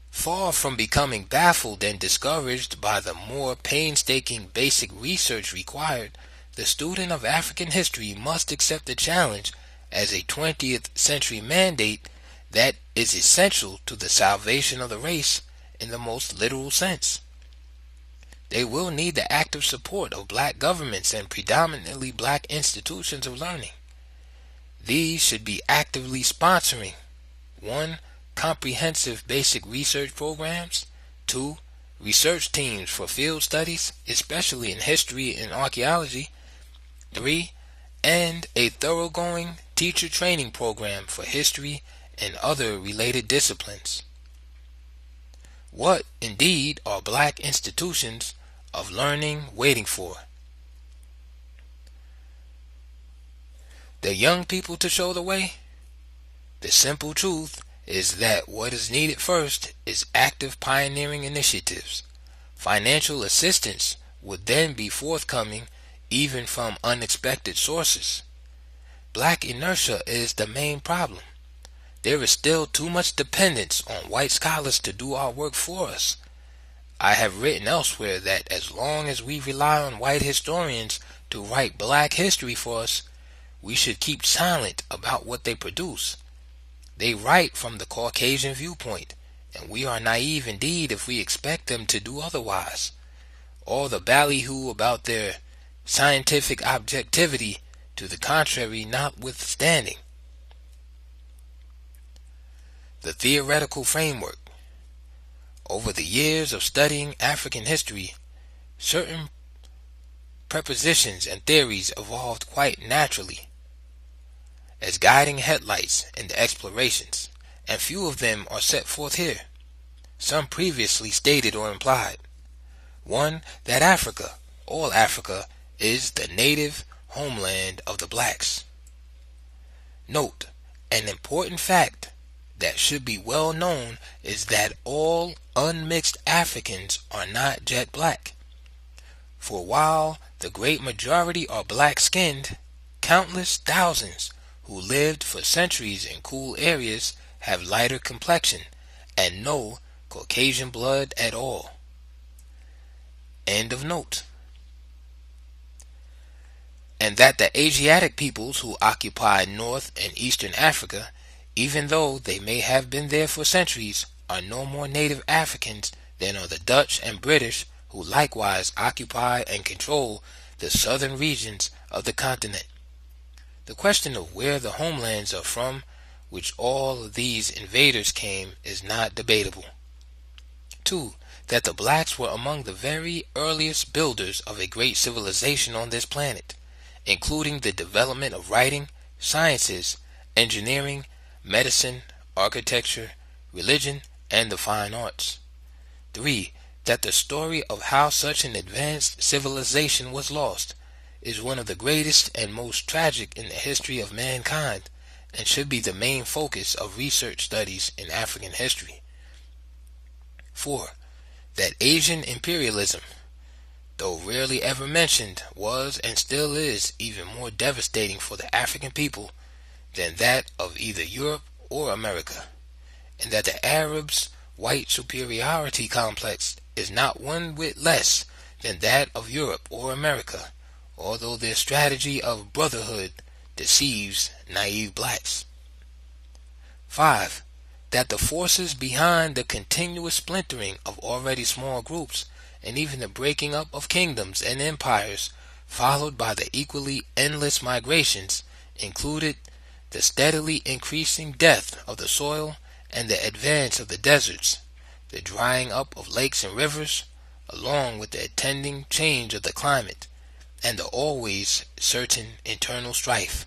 Far from becoming baffled and discouraged by the more painstaking basic research required, the student of African history must accept the challenge as a 20th century mandate that is essential to the salvation of the race in the most literal sense. They will need the active support of black governments and predominantly black institutions of learning. These should be actively sponsoring 1. Comprehensive basic research programs, 2. Research teams for field studies, especially in history and archaeology, 3. And a thoroughgoing teacher training program for history and other related disciplines. What, indeed, are black institutions of learning waiting for? The young people to show the way? The simple truth is that what is needed first is active pioneering initiatives. Financial assistance would then be forthcoming even from unexpected sources. Black inertia is the main problem. There is still too much dependence on white scholars to do our work for us. I have written elsewhere that as long as we rely on white historians to write black history for us, we should keep silent about what they produce. They write from the Caucasian viewpoint, and we are naive indeed if we expect them to do otherwise. All the ballyhoo about their scientific objectivity to the contrary notwithstanding. The theoretical framework. Over the years of studying African history, certain prepositions and theories evolved quite naturally as guiding headlights in the explorations, and few of them are set forth here. Some previously stated or implied. 1. That Africa, all Africa, is the native homeland of the blacks. Note, an important fact that should be well known is that all unmixed Africans are not jet black. For while the great majority are black-skinned, countless thousands who lived for centuries in cool areas have lighter complexion and no Caucasian blood at all. End of note. And that the Asiatic peoples who occupy North and Eastern Africa, even though they may have been there for centuries, are no more native Africans than are the Dutch and British, who likewise occupy and control the southern regions of the continent. The question of where the homelands are from which all these invaders came is not debatable. 2. That the blacks were among the very earliest builders of a great civilization on this planet, including the development of writing, sciences, engineering, medicine, architecture, religion, and the fine arts. 3. That the story of how such an advanced civilization was lost is one of the greatest and most tragic in the history of mankind, and should be the main focus of research studies in African history. 4. That Asian imperialism, though rarely ever mentioned, was and still is even more devastating for the African people than that of either Europe or America, and that the Arabs' white superiority complex is not one whit less than that of Europe or America, although their strategy of brotherhood deceives naive blacks. 5. That the forces behind the continuous splintering of already small groups, and even the breaking up of kingdoms and empires, followed by the equally endless migrations, included the steadily increasing death of the soil and the advance of the deserts, the drying up of lakes and rivers, along with the attending change of the climate, and the always certain internal strife,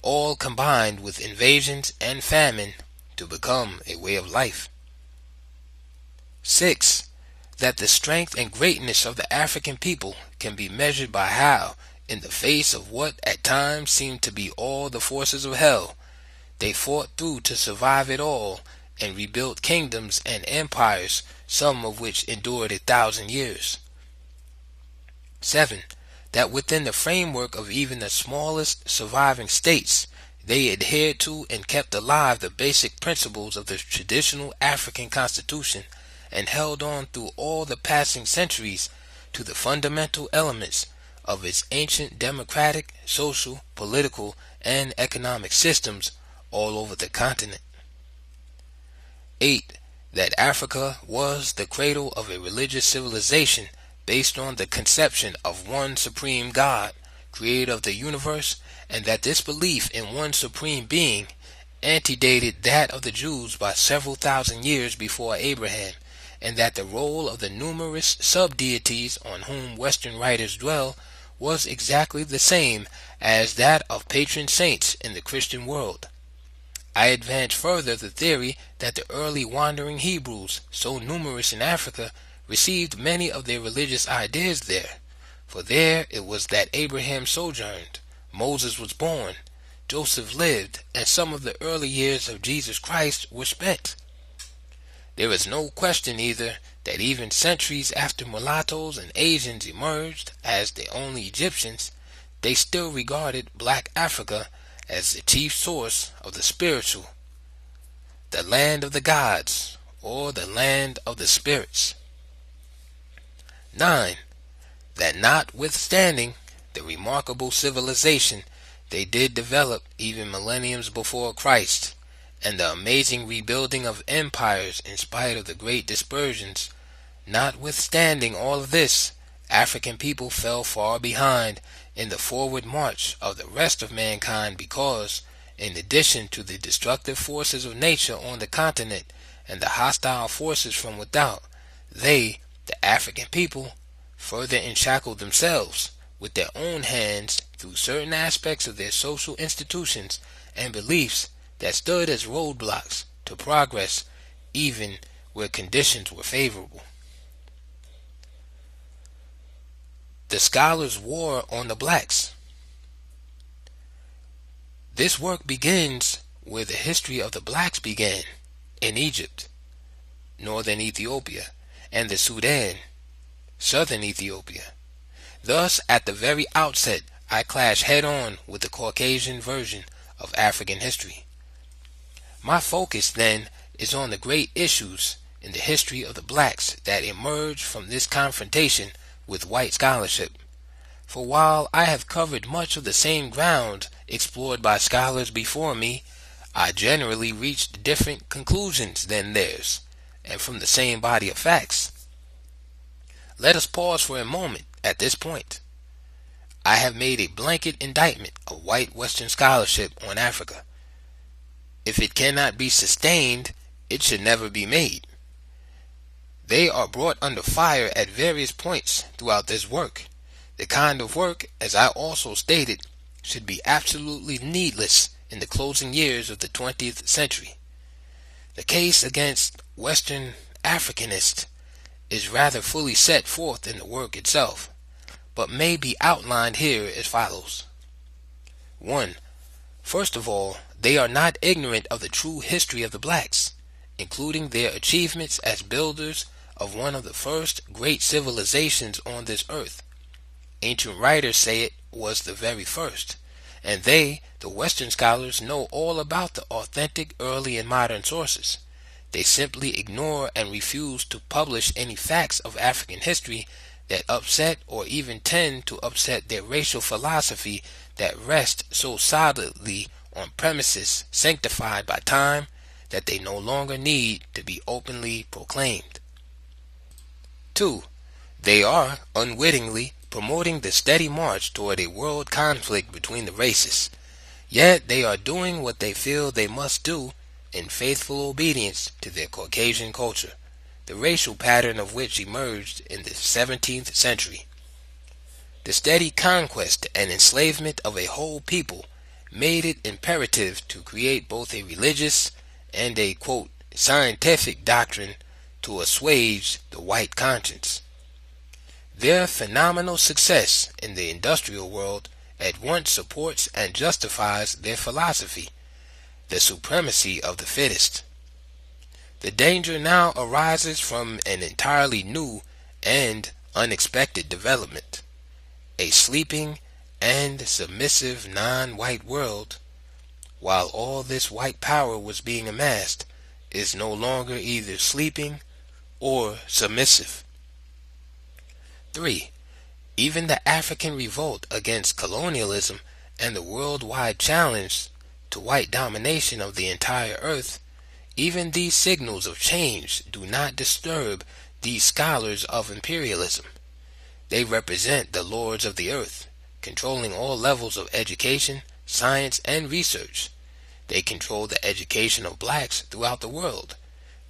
all combined with invasions and famine to become a way of life. 6. That the strength and greatness of the African people can be measured by how, in the face of what at times seemed to be all the forces of hell, they fought through to survive it all and rebuilt kingdoms and empires, some of which endured 1,000 years. 7. That within the framework of even the smallest surviving states, they adhered to and kept alive the basic principles of the traditional African constitution, and held on through all the passing centuries to the fundamental elements of its ancient democratic, social, political, and economic systems all over the continent. 8. That Africa was the cradle of a religious civilization based on the conception of one supreme God, creator of the universe, and that this belief in one supreme being antedated that of the Jews by several thousand years before Abraham, and that the role of the numerous sub-deities on whom Western writers dwell was exactly the same as that of patron saints in the Christian world. I advance further the theory that the early wandering Hebrews, so numerous in Africa, received many of their religious ideas there, for there it was that Abraham sojourned, Moses was born, Joseph lived, and some of the early years of Jesus Christ were spent. There is no question either that even centuries after mulattoes and Asians emerged as the only Egyptians, they still regarded black Africa as the chief source of the spiritual, the land of the gods, or the land of the spirits. 9. That notwithstanding the remarkable civilization they did develop even millenniums before Christ, and the amazing rebuilding of empires in spite of the great dispersions, notwithstanding all of this, African people fell far behind in the forward march of the rest of mankind because, in addition to the destructive forces of nature on the continent and the hostile forces from without, they, the African people, further enshackled themselves with their own hands through certain aspects of their social institutions and beliefs that stood as roadblocks to progress even where conditions were favorable. The scholars' war on the blacks. This work begins where the history of the blacks began, in Egypt, northern Ethiopia, and the Sudan, southern Ethiopia. Thus, at the very outset, I clash head-on with the Caucasian version of African history. My focus, then, is on the great issues in the history of the blacks that emerge from this confrontation with white scholarship. For while I have covered much of the same ground explored by scholars before me, I generally reached different conclusions than theirs, and from the same body of facts. Let us pause for a moment at this point. I have made a blanket indictment of white Western scholarship on Africa. If it cannot be sustained, it should never be made. They are brought under fire at various points throughout this work. The kind of work, as I also stated, should be absolutely needless in the closing years of the 20th century. The case against Western Africanists is rather fully set forth in the work itself, but may be outlined here as follows. 1. First of all, they are not ignorant of the true history of the blacks, including their achievements as builders of one of the first great civilizations on this earth. Ancient writers say it was the very first, and they, the Western scholars, know all about the authentic early and modern sources. They simply ignore and refuse to publish any facts of African history that upset or even tend to upset their racial philosophy that rests so solidly on premises sanctified by time that they no longer need to be openly proclaimed. 2. They are, unwittingly, promoting the steady march toward a world conflict between the races. Yet they are doing what they feel they must do in faithful obedience to their Caucasian culture, the racial pattern of which emerged in the 17th century. The steady conquest and enslavement of a whole people made it imperative to create both a religious and a, quote, scientific doctrine to assuage the white conscience. Their phenomenal success in the industrial world at once supports and justifies their philosophy, the supremacy of the fittest. The danger now arises from an entirely new and unexpected development. A sleeping and submissive non-white world, while all this white power was being amassed, is no longer either sleeping or submissive. 3. Even the African revolt against colonialism and the worldwide challenge to white domination of the entire earth, even these signals of change do not disturb these scholars of imperialism. They represent the lords of the earth, controlling all levels of education, science, and research. They control the education of blacks throughout the world.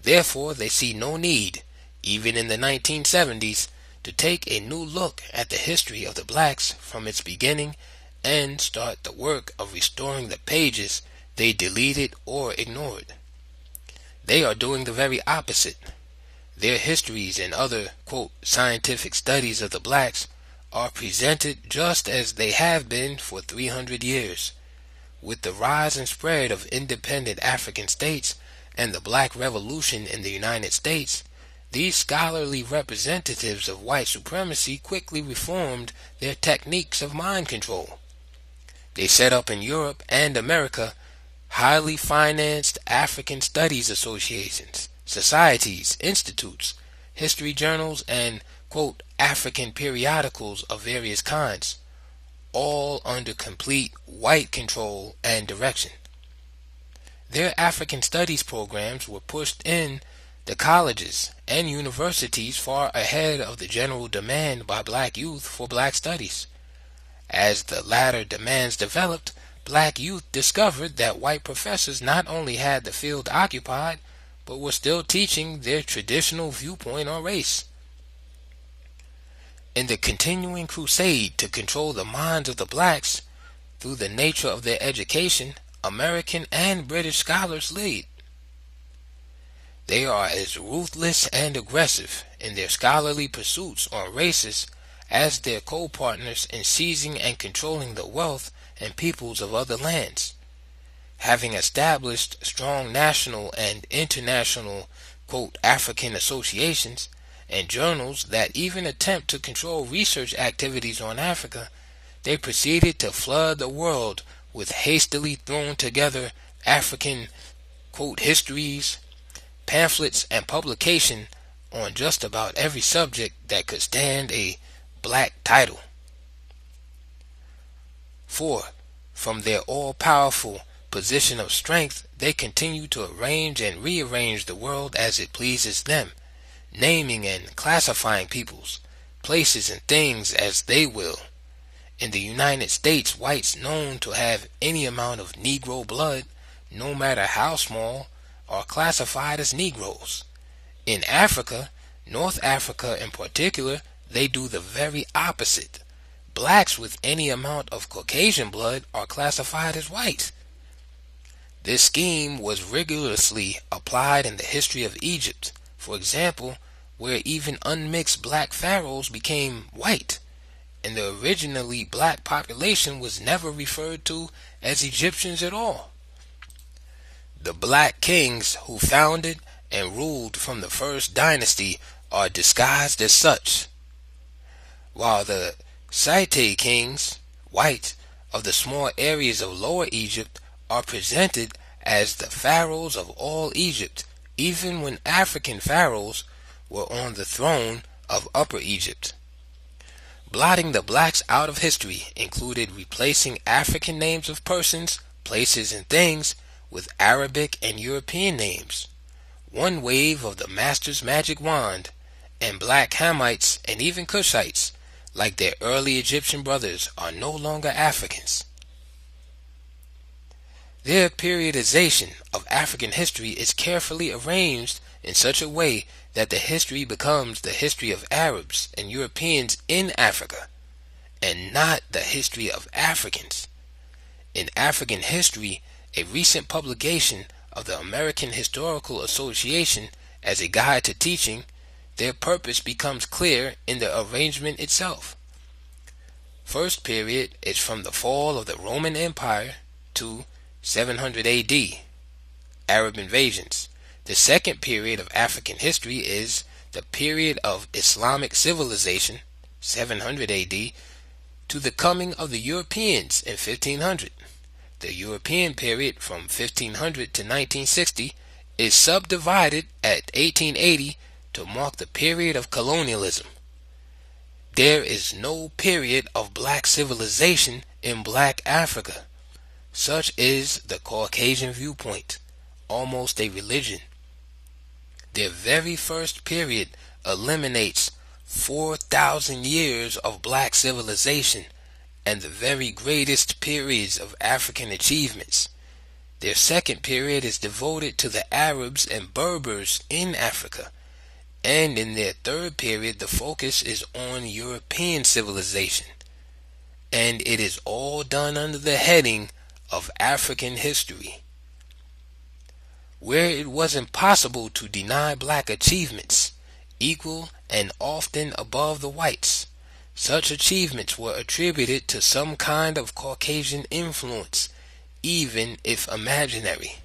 Therefore, they see no need, even in the 1970s, to take a new look at the history of the blacks from its beginning and start the work of restoring the pages they deleted or ignored. They are doing the very opposite. Their histories and other, quote, scientific studies of the blacks are presented just as they have been for 300 years. With the rise and spread of independent African states and the Black Revolution in the United States, these scholarly representatives of white supremacy quickly reformed their techniques of mind control. They set up in Europe and America highly financed African studies associations, societies, institutes, history journals, and, quote, African periodicals of various kinds, all under complete white control and direction. Their African studies programs were pushed in the colleges and universities far ahead of the general demand by black youth for black studies. As the latter demands developed, black youth discovered that white professors not only had the field occupied, but were still teaching their traditional viewpoint on race. In the continuing crusade to control the minds of the blacks through the nature of their education, American and British scholars lead. They are as ruthless and aggressive in their scholarly pursuits on races as their co-partners in seizing and controlling the wealth and peoples of other lands. Having established strong national and international, quote, African associations and journals that even attempt to control research activities on Africa, they proceeded to flood the world with hastily thrown together African, quote, histories, pamphlets, and publication on just about every subject that could stand a black title. 4. From their all-powerful position of strength, they continue to arrange and rearrange the world as it pleases them, naming and classifying peoples, places, and things as they will. In the United States, whites known to have any amount of Negro blood, no matter how small, are classified as Negroes. In Africa, North Africa in particular, they do the very opposite. Blacks with any amount of Caucasian blood are classified as white. This scheme was rigorously applied in the history of Egypt, for example, where even unmixed black pharaohs became white, and the originally black population was never referred to as Egyptians at all. The black kings who founded and ruled from the first dynasty are disguised as such, while the Scythe kings, white, of the small areas of Lower Egypt are presented as the pharaohs of all Egypt, even when African pharaohs were on the throne of Upper Egypt. Blotting the blacks out of history included replacing African names of persons, places, and things with Arabic and European names. One wave of the master's magic wand, and black Hamites and even Cushites, like their early Egyptian brothers, are no longer Africans. Their periodization of African history is carefully arranged in such a way that the history becomes the history of Arabs and Europeans in Africa, and not the history of Africans. In African history, a recent publication of the American Historical Association as a guide to teaching, their purpose becomes clear in the arrangement itself. First period is from the fall of the Roman Empire to 700 AD, Arab invasions. The second period of African history is the period of Islamic civilization, 700 AD, to the coming of the Europeans in 1500. The European period from 1500 to 1960 is subdivided at 1880 to mark the period of colonialism. There is no period of black civilization in black Africa. Such is the Caucasian viewpoint, almost a religion. Their very first period eliminates 4,000 years of black civilization and the very greatest periods of African achievements. Their second period is devoted to the Arabs and Berbers in Africa, and in their third period the focus is on European civilization, and it is all done under the heading of African history. Where it was impossible to deny black achievements, equal and often above the whites, such achievements were attributed to some kind of Caucasian influence, even if imaginary.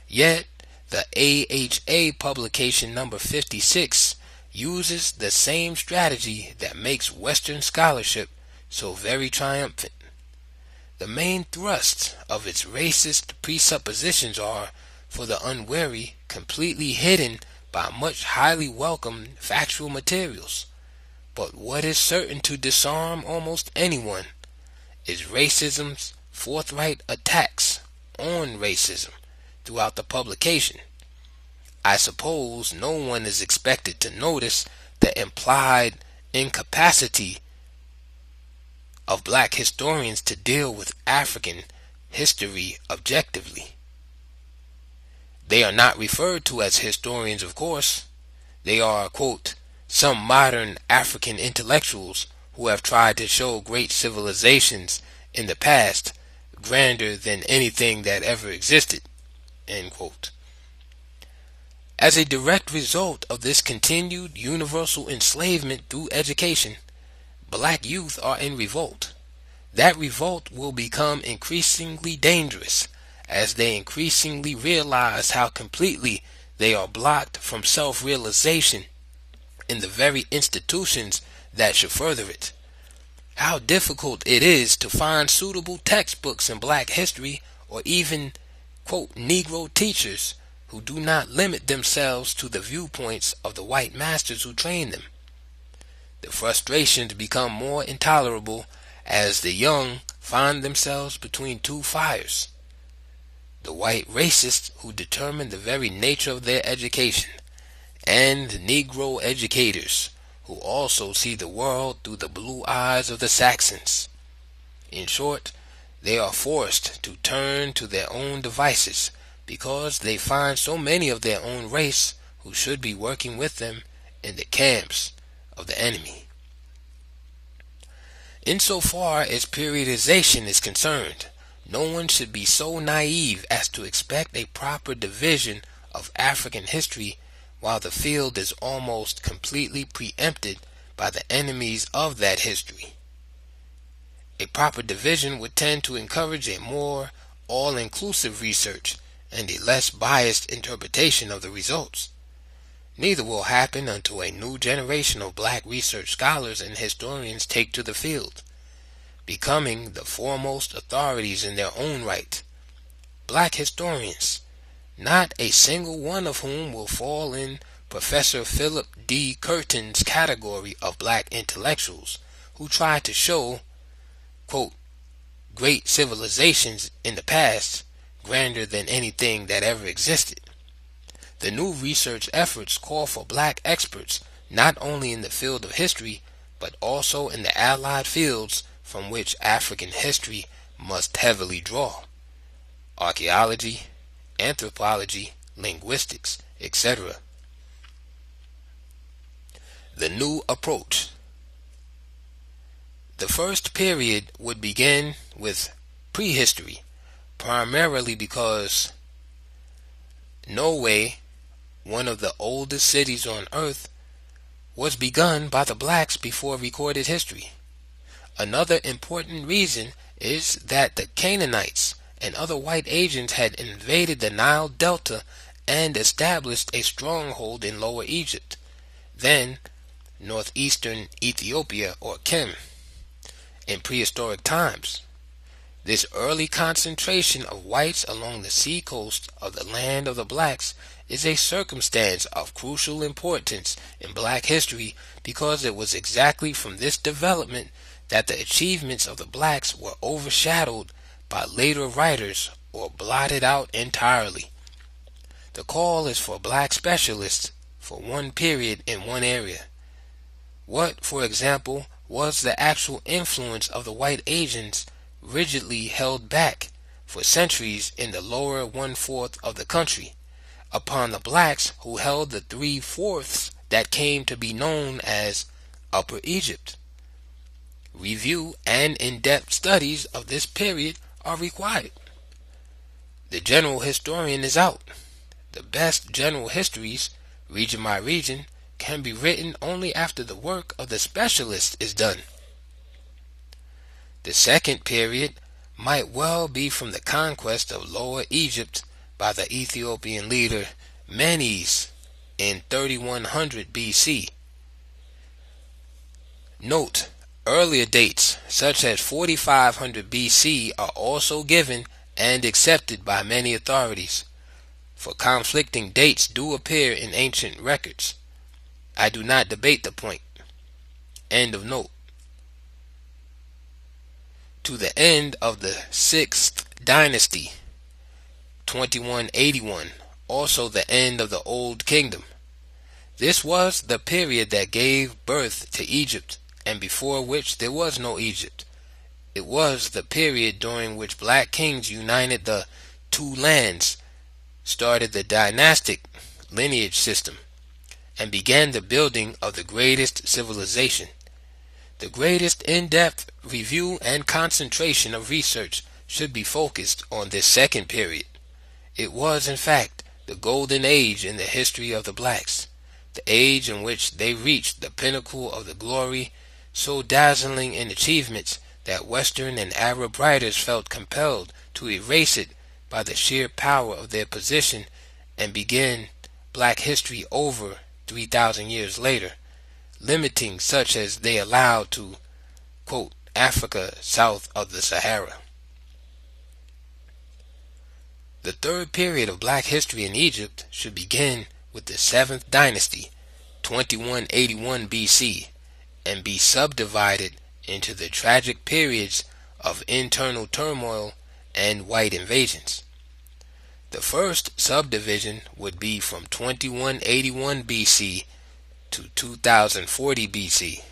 Yet, the AHA publication number 56 uses the same strategy that makes Western scholarship so very triumphant. The main thrusts of its racist presuppositions are, for the unwary, completely hidden by much highly welcomed factual materials. But what is certain to disarm almost anyone is racism's forthright attacks on racism throughout the publication. I suppose no one is expected to notice the implied incapacity of black historians to deal with African history objectively. They are not referred to as historians, of course. They are, quote, some modern African intellectuals who have tried to show great civilizations in the past grander than anything that ever existed, end quote. As a direct result of this continued universal enslavement through education, black youth are in revolt. That revolt will become increasingly dangerous as they increasingly realize how completely they are blocked from self-realization in the very institutions that should further it. How difficult it is to find suitable textbooks in black history, or even, quote, Negro teachers who do not limit themselves to the viewpoints of the white masters who train them. The frustrations become more intolerable as the young find themselves between two fires, the white racists who determine the very nature of their education, and Negro educators who also see the world through the blue eyes of the Saxons. In short, they are forced to turn to their own devices because they find so many of their own race who should be working with them in the camps of the enemy. Insofar as periodization is concerned, no one should be so naive as to expect a proper division of African history while the field is almost completely preempted by the enemies of that history. A proper division would tend to encourage a more all-inclusive research and a less biased interpretation of the results. Neither will happen until a new generation of black research scholars and historians take to the field, becoming the foremost authorities in their own right. Black historians, not a single one of whom will fall in Professor Philip D. Curtin's category of black intellectuals who try to show, quote, great civilizations in the past grander than anything that ever existed. The new research efforts call for black experts not only in the field of history, but also in the allied fields from which African history must heavily draw: archaeology, anthropology, linguistics, etc. The new approach. The first period would begin with prehistory, primarily because Norway, one of the oldest cities on earth, was begun by the blacks before recorded history. Another important reason is that the Canaanites and other white agents had invaded the Nile Delta and established a stronghold in Lower Egypt, then northeastern Ethiopia or Kem, in prehistoric times. This early concentration of whites along the sea coast of the land of the blacks is a circumstance of crucial importance in black history because it was exactly from this development that the achievements of the blacks were overshadowed by later writers or blotted out entirely. The call is for black specialists for one period in one area. What, for example, was the actual influence of the white agents rigidly held back for centuries in the lower one-fourth of the country upon the blacks who held the three-fourths that came to be known as Upper Egypt? Review and in-depth studies of this period are required. The general historian is out. The best general histories, region by region, can be written only after the work of the specialist is done. The second period might well be from the conquest of Lower Egypt by the Ethiopian leader Menes in 3100 BC. Note, earlier dates such as 4500 BC are also given and accepted by many authorities, for conflicting dates do appear in ancient records. I do not debate the point. End of note. To the end of the 6th dynasty, 2181, also the end of the Old Kingdom. This was the period that gave birth to Egypt, and before which there was no Egypt. It was the period during which black kings united the two lands, started the dynastic lineage system, and began the building of the greatest civilization. The greatest in-depth review and concentration of research should be focused on this second period. It was, in fact, the golden age in the history of the blacks, the age in which they reached the pinnacle of the glory, so dazzling in achievements that Western and Arab writers felt compelled to erase it by the sheer power of their position and begin black history over 3,000 years later, limiting such as they allowed to, quote, Africa south of the Sahara. The third period of black history in Egypt should begin with the 7th dynasty, 2181 BC, and be subdivided into the tragic periods of internal turmoil and white invasions. The first subdivision would be from 2181 BC to 2040 BC.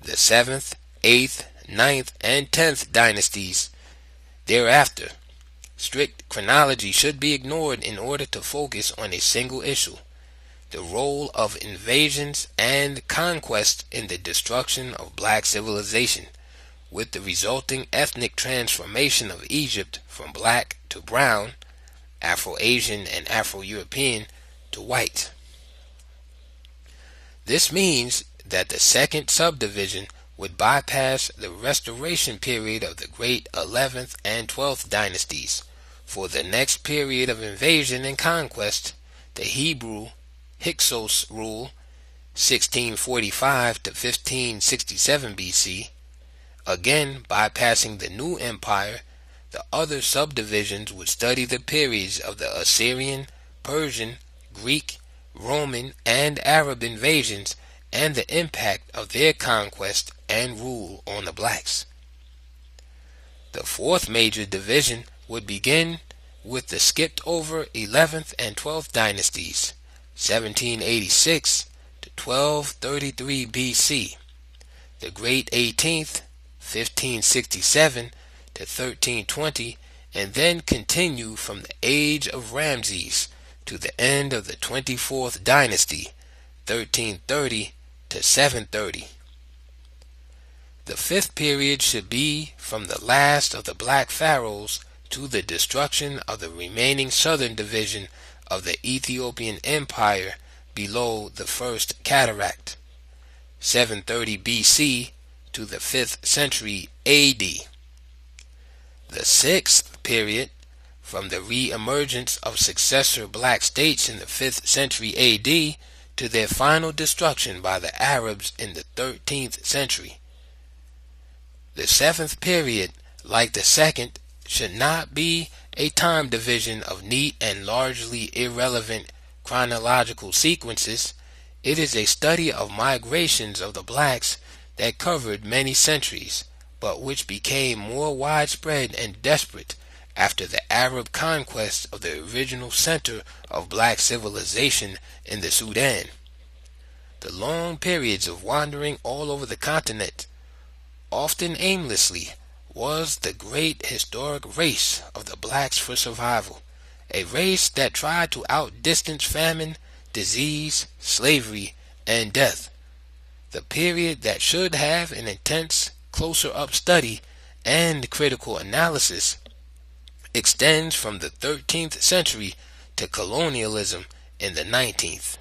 The 7th, 8th, 9th, and 10th dynasties thereafter. Strict chronology should be ignored in order to focus on a single issue: the role of invasions and conquest in the destruction of black civilization, with the resulting ethnic transformation of Egypt from black to brown, Afro-Asian and Afro-European to white. This means that the second subdivision would bypass the restoration period of the great 11th and 12th dynasties. For the next period of invasion and conquest, the Hebrew Hyksos rule, 1645 to 1567 BC, again bypassing the new empire, the other subdivisions would study the periods of the Assyrian, Persian, Greek, Roman, and Arab invasions and the impact of their conquest and rule on the blacks. The fourth major division would begin with the skipped over 11th and 12th dynasties, 1786 to 1233 BC, the great 18th, 1567 to 1320, and then continue from the age of Ramses to the end of the 24th dynasty, 1330 to 730. The fifth period should be from the last of the black pharaohs to the destruction of the remaining southern division of the Ethiopian Empire below the First Cataract, 730 BC to the 5th century AD. The sixth period, from the re-emergence of successor black states in the 5th century AD to their final destruction by the Arabs in the 13th century. The seventh period, like the second, should not be a time division of neat and largely irrelevant chronological sequences. It is a study of migrations of the blacks that covered many centuries, but which became more widespread and desperate after the Arab conquest of the original center of black civilization in the Sudan. The long periods of wandering all over the continent, often aimlessly, was the great historic race of the blacks for survival, a race that tried to outdistance famine, disease, slavery, and death. The period that should have an intense, closer-up study and critical analysis extends from the 13th century to colonialism in the 19th.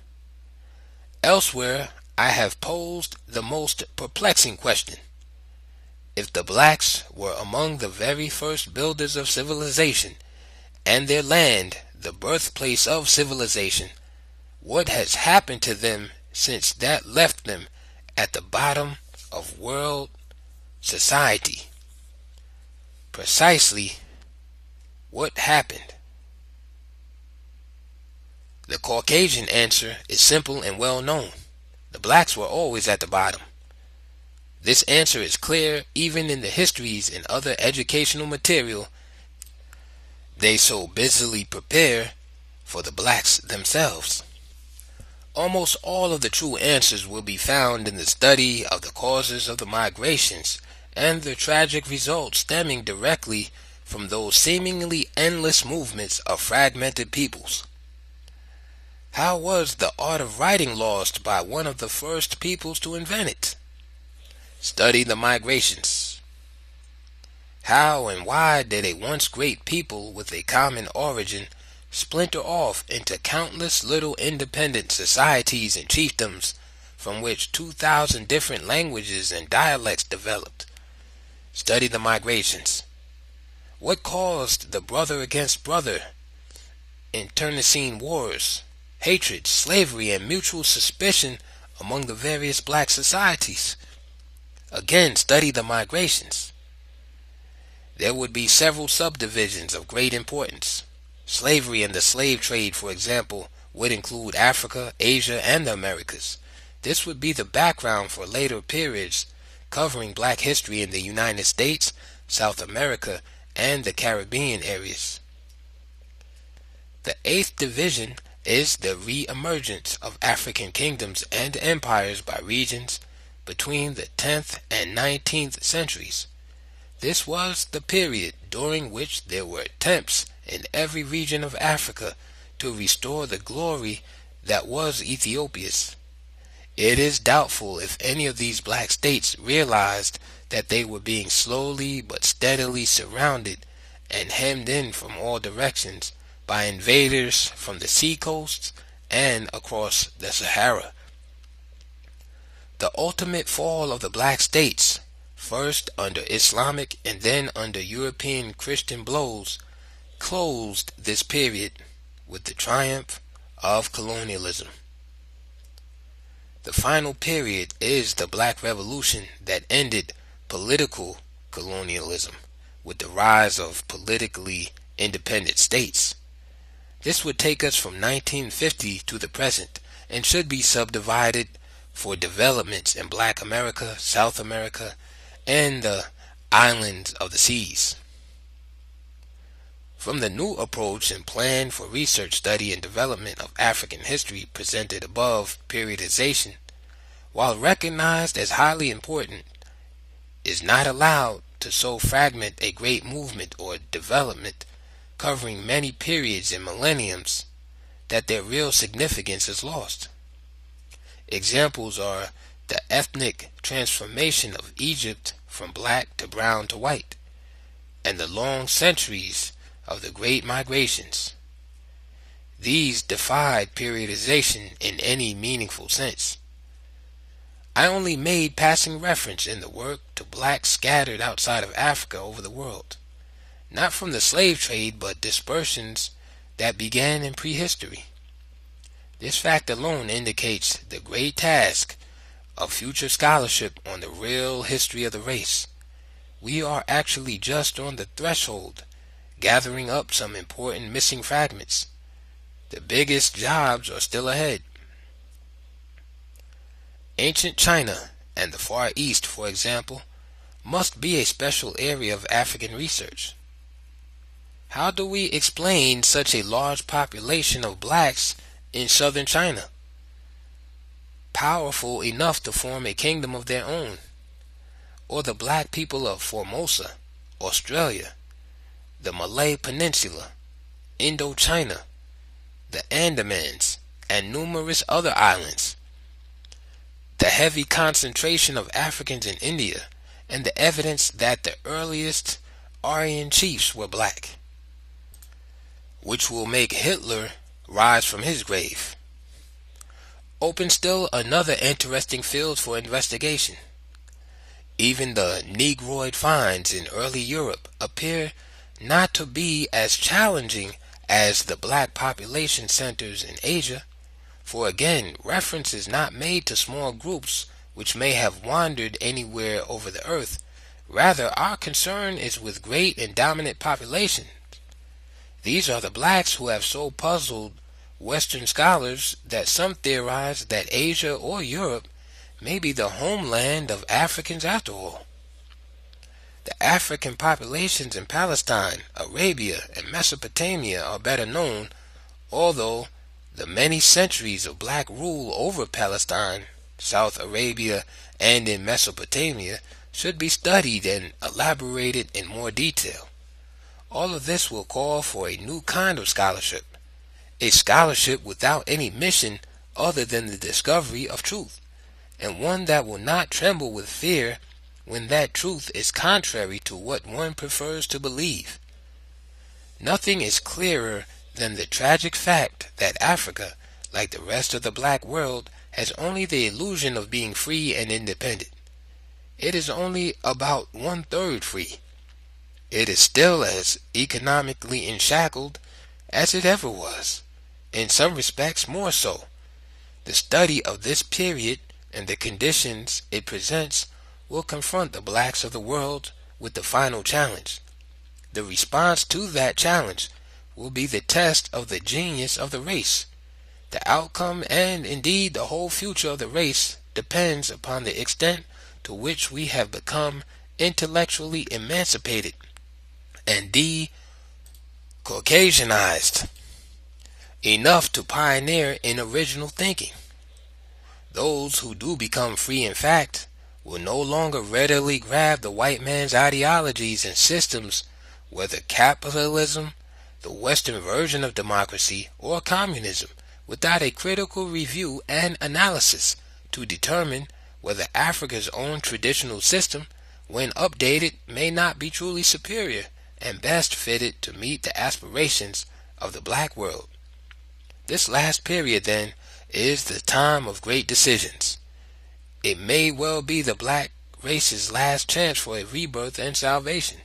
Elsewhere, I have posed the most perplexing question. If the blacks were among the very first builders of civilization, and their land the birthplace of civilization, what has happened to them since that left them at the bottom of world society? Precisely what happened? The Caucasian answer is simple and well known. The blacks were always at the bottom. This answer is clear even in the histories and other educational material they so busily prepare for the blacks themselves. Almost all of the true answers will be found in the study of the causes of the migrations and the tragic results stemming directly from those seemingly endless movements of fragmented peoples. How was the art of writing lost by one of the first peoples to invent it? Study the migrations. How and why did a once great people with a common origin splinter off into countless little independent societies and chiefdoms from which 2,000 different languages and dialects developed? Study the migrations. What caused the brother against brother, internecine wars, hatred, slavery, and mutual suspicion among the various black societies? Again, study the migrations. There would be several subdivisions of great importance. Slavery and the slave trade, for example, would include Africa, Asia, and the Americas. This would be the background for later periods covering black history in the United States, South America, and the Caribbean areas. The eighth division is the re-emergence of African kingdoms and empires by regions between the 10th and 19th centuries. This was the period during which there were attempts in every region of Africa to restore the glory that was Ethiopia's. It is doubtful if any of these black states realized that they were being slowly but steadily surrounded and hemmed in from all directions by invaders from the seacoasts and across the Sahara. The ultimate fall of the black states, first under Islamic and then under European Christian blows, closed this period with the triumph of colonialism. The final period is the Black Revolution that ended political colonialism with the rise of politically independent states. This would take us from 1950 to the present and should be subdivided for developments in Black America, South America, and the islands of the seas. From the new approach and plan for research, study, and development of African history presented above, periodization, while recognized as highly important, is not allowed to so fragment a great movement or development covering many periods and millenniums that their real significance is lost. Examples are the ethnic transformation of Egypt from black to brown to white, and the long centuries of the great migrations. These defied periodization in any meaningful sense. I only made passing reference in the work to blacks scattered outside of Africa over the world, not from the slave trade but dispersions that began in prehistory. This fact alone indicates the great task of future scholarship on the real history of the race. We are actually just on the threshold, gathering up some important missing fragments. The biggest jobs are still ahead. Ancient China and the Far East, for example, must be a special area of African research. How do we explain such a large population of blacks in southern China, powerful enough to form a kingdom of their own, or the black people of Formosa, Australia, the Malay Peninsula, Indochina, the Andamans, and numerous other islands? The heavy concentration of Africans in India, and the evidence that the earliest Aryan chiefs were black, which will make Hitler rise from his grave, open still another interesting field for investigation. Even the Negroid finds in early Europe appear not to be as challenging as the black population centers in Asia, for again, reference is not made to small groups which may have wandered anywhere over the earth. Rather, our concern is with great and dominant populations. These are the blacks who have so puzzled Western scholars that some theorize that Asia or Europe may be the homeland of Africans after all. The African populations in Palestine, Arabia, and Mesopotamia are better known, although the many centuries of black rule over Palestine, South Arabia, and in Mesopotamia should be studied and elaborated in more detail. All of this will call for a new kind of scholarship, a scholarship without any mission other than the discovery of truth, and one that will not tremble with fear when that truth is contrary to what one prefers to believe. Nothing is clearer than the tragic fact that Africa, like the rest of the black world, has only the illusion of being free and independent. It is only about 1/3 free. It is still as economically enshackled as it ever was, in some respects more so. The study of this period and the conditions it presents will confront the blacks of the world with the final challenge. The response to that challenge will be the test of the genius of the race. The outcome and indeed the whole future of the race depends upon the extent to which we have become intellectually emancipated and de-Caucasianized. enough to pioneer in original thinking. Those who do become free in fact will no longer readily grab the white man's ideologies and systems, whether capitalism, the Western version of democracy, or communism, without a critical review and analysis to determine whether Africa's own traditional system, when updated, may not be truly superior and best fitted to meet the aspirations of the black world. This last period, then, is the time of great decisions. It may well be the black race's last chance for a rebirth and salvation.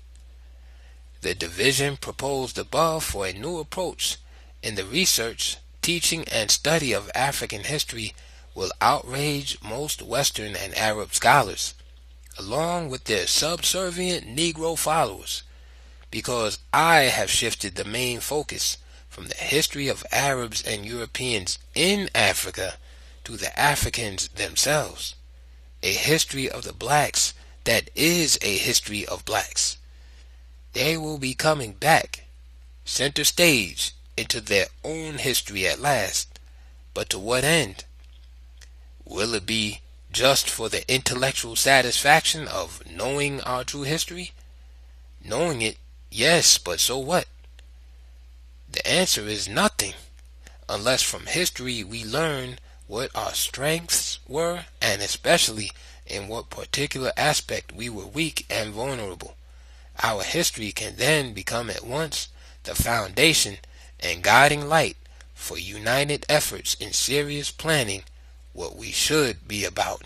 The division proposed above for a new approach in the research, teaching, and study of African history will outrage most Western and Arab scholars, along with their subservient Negro followers, because I have shifted the main focus from the history of Arabs and Europeans in Africa to the Africans themselves, a history of the blacks that is a history of blacks. They will be coming back, center stage, into their own history at last. But to what end? Will it be just for the intellectual satisfaction of knowing our true history? Knowing it, yes, but so what? The answer is nothing, unless from history we learn what our strengths were, and especially in what particular aspect we were weak and vulnerable. Our history can then become at once the foundation and guiding light for united efforts in serious planning what we should be about.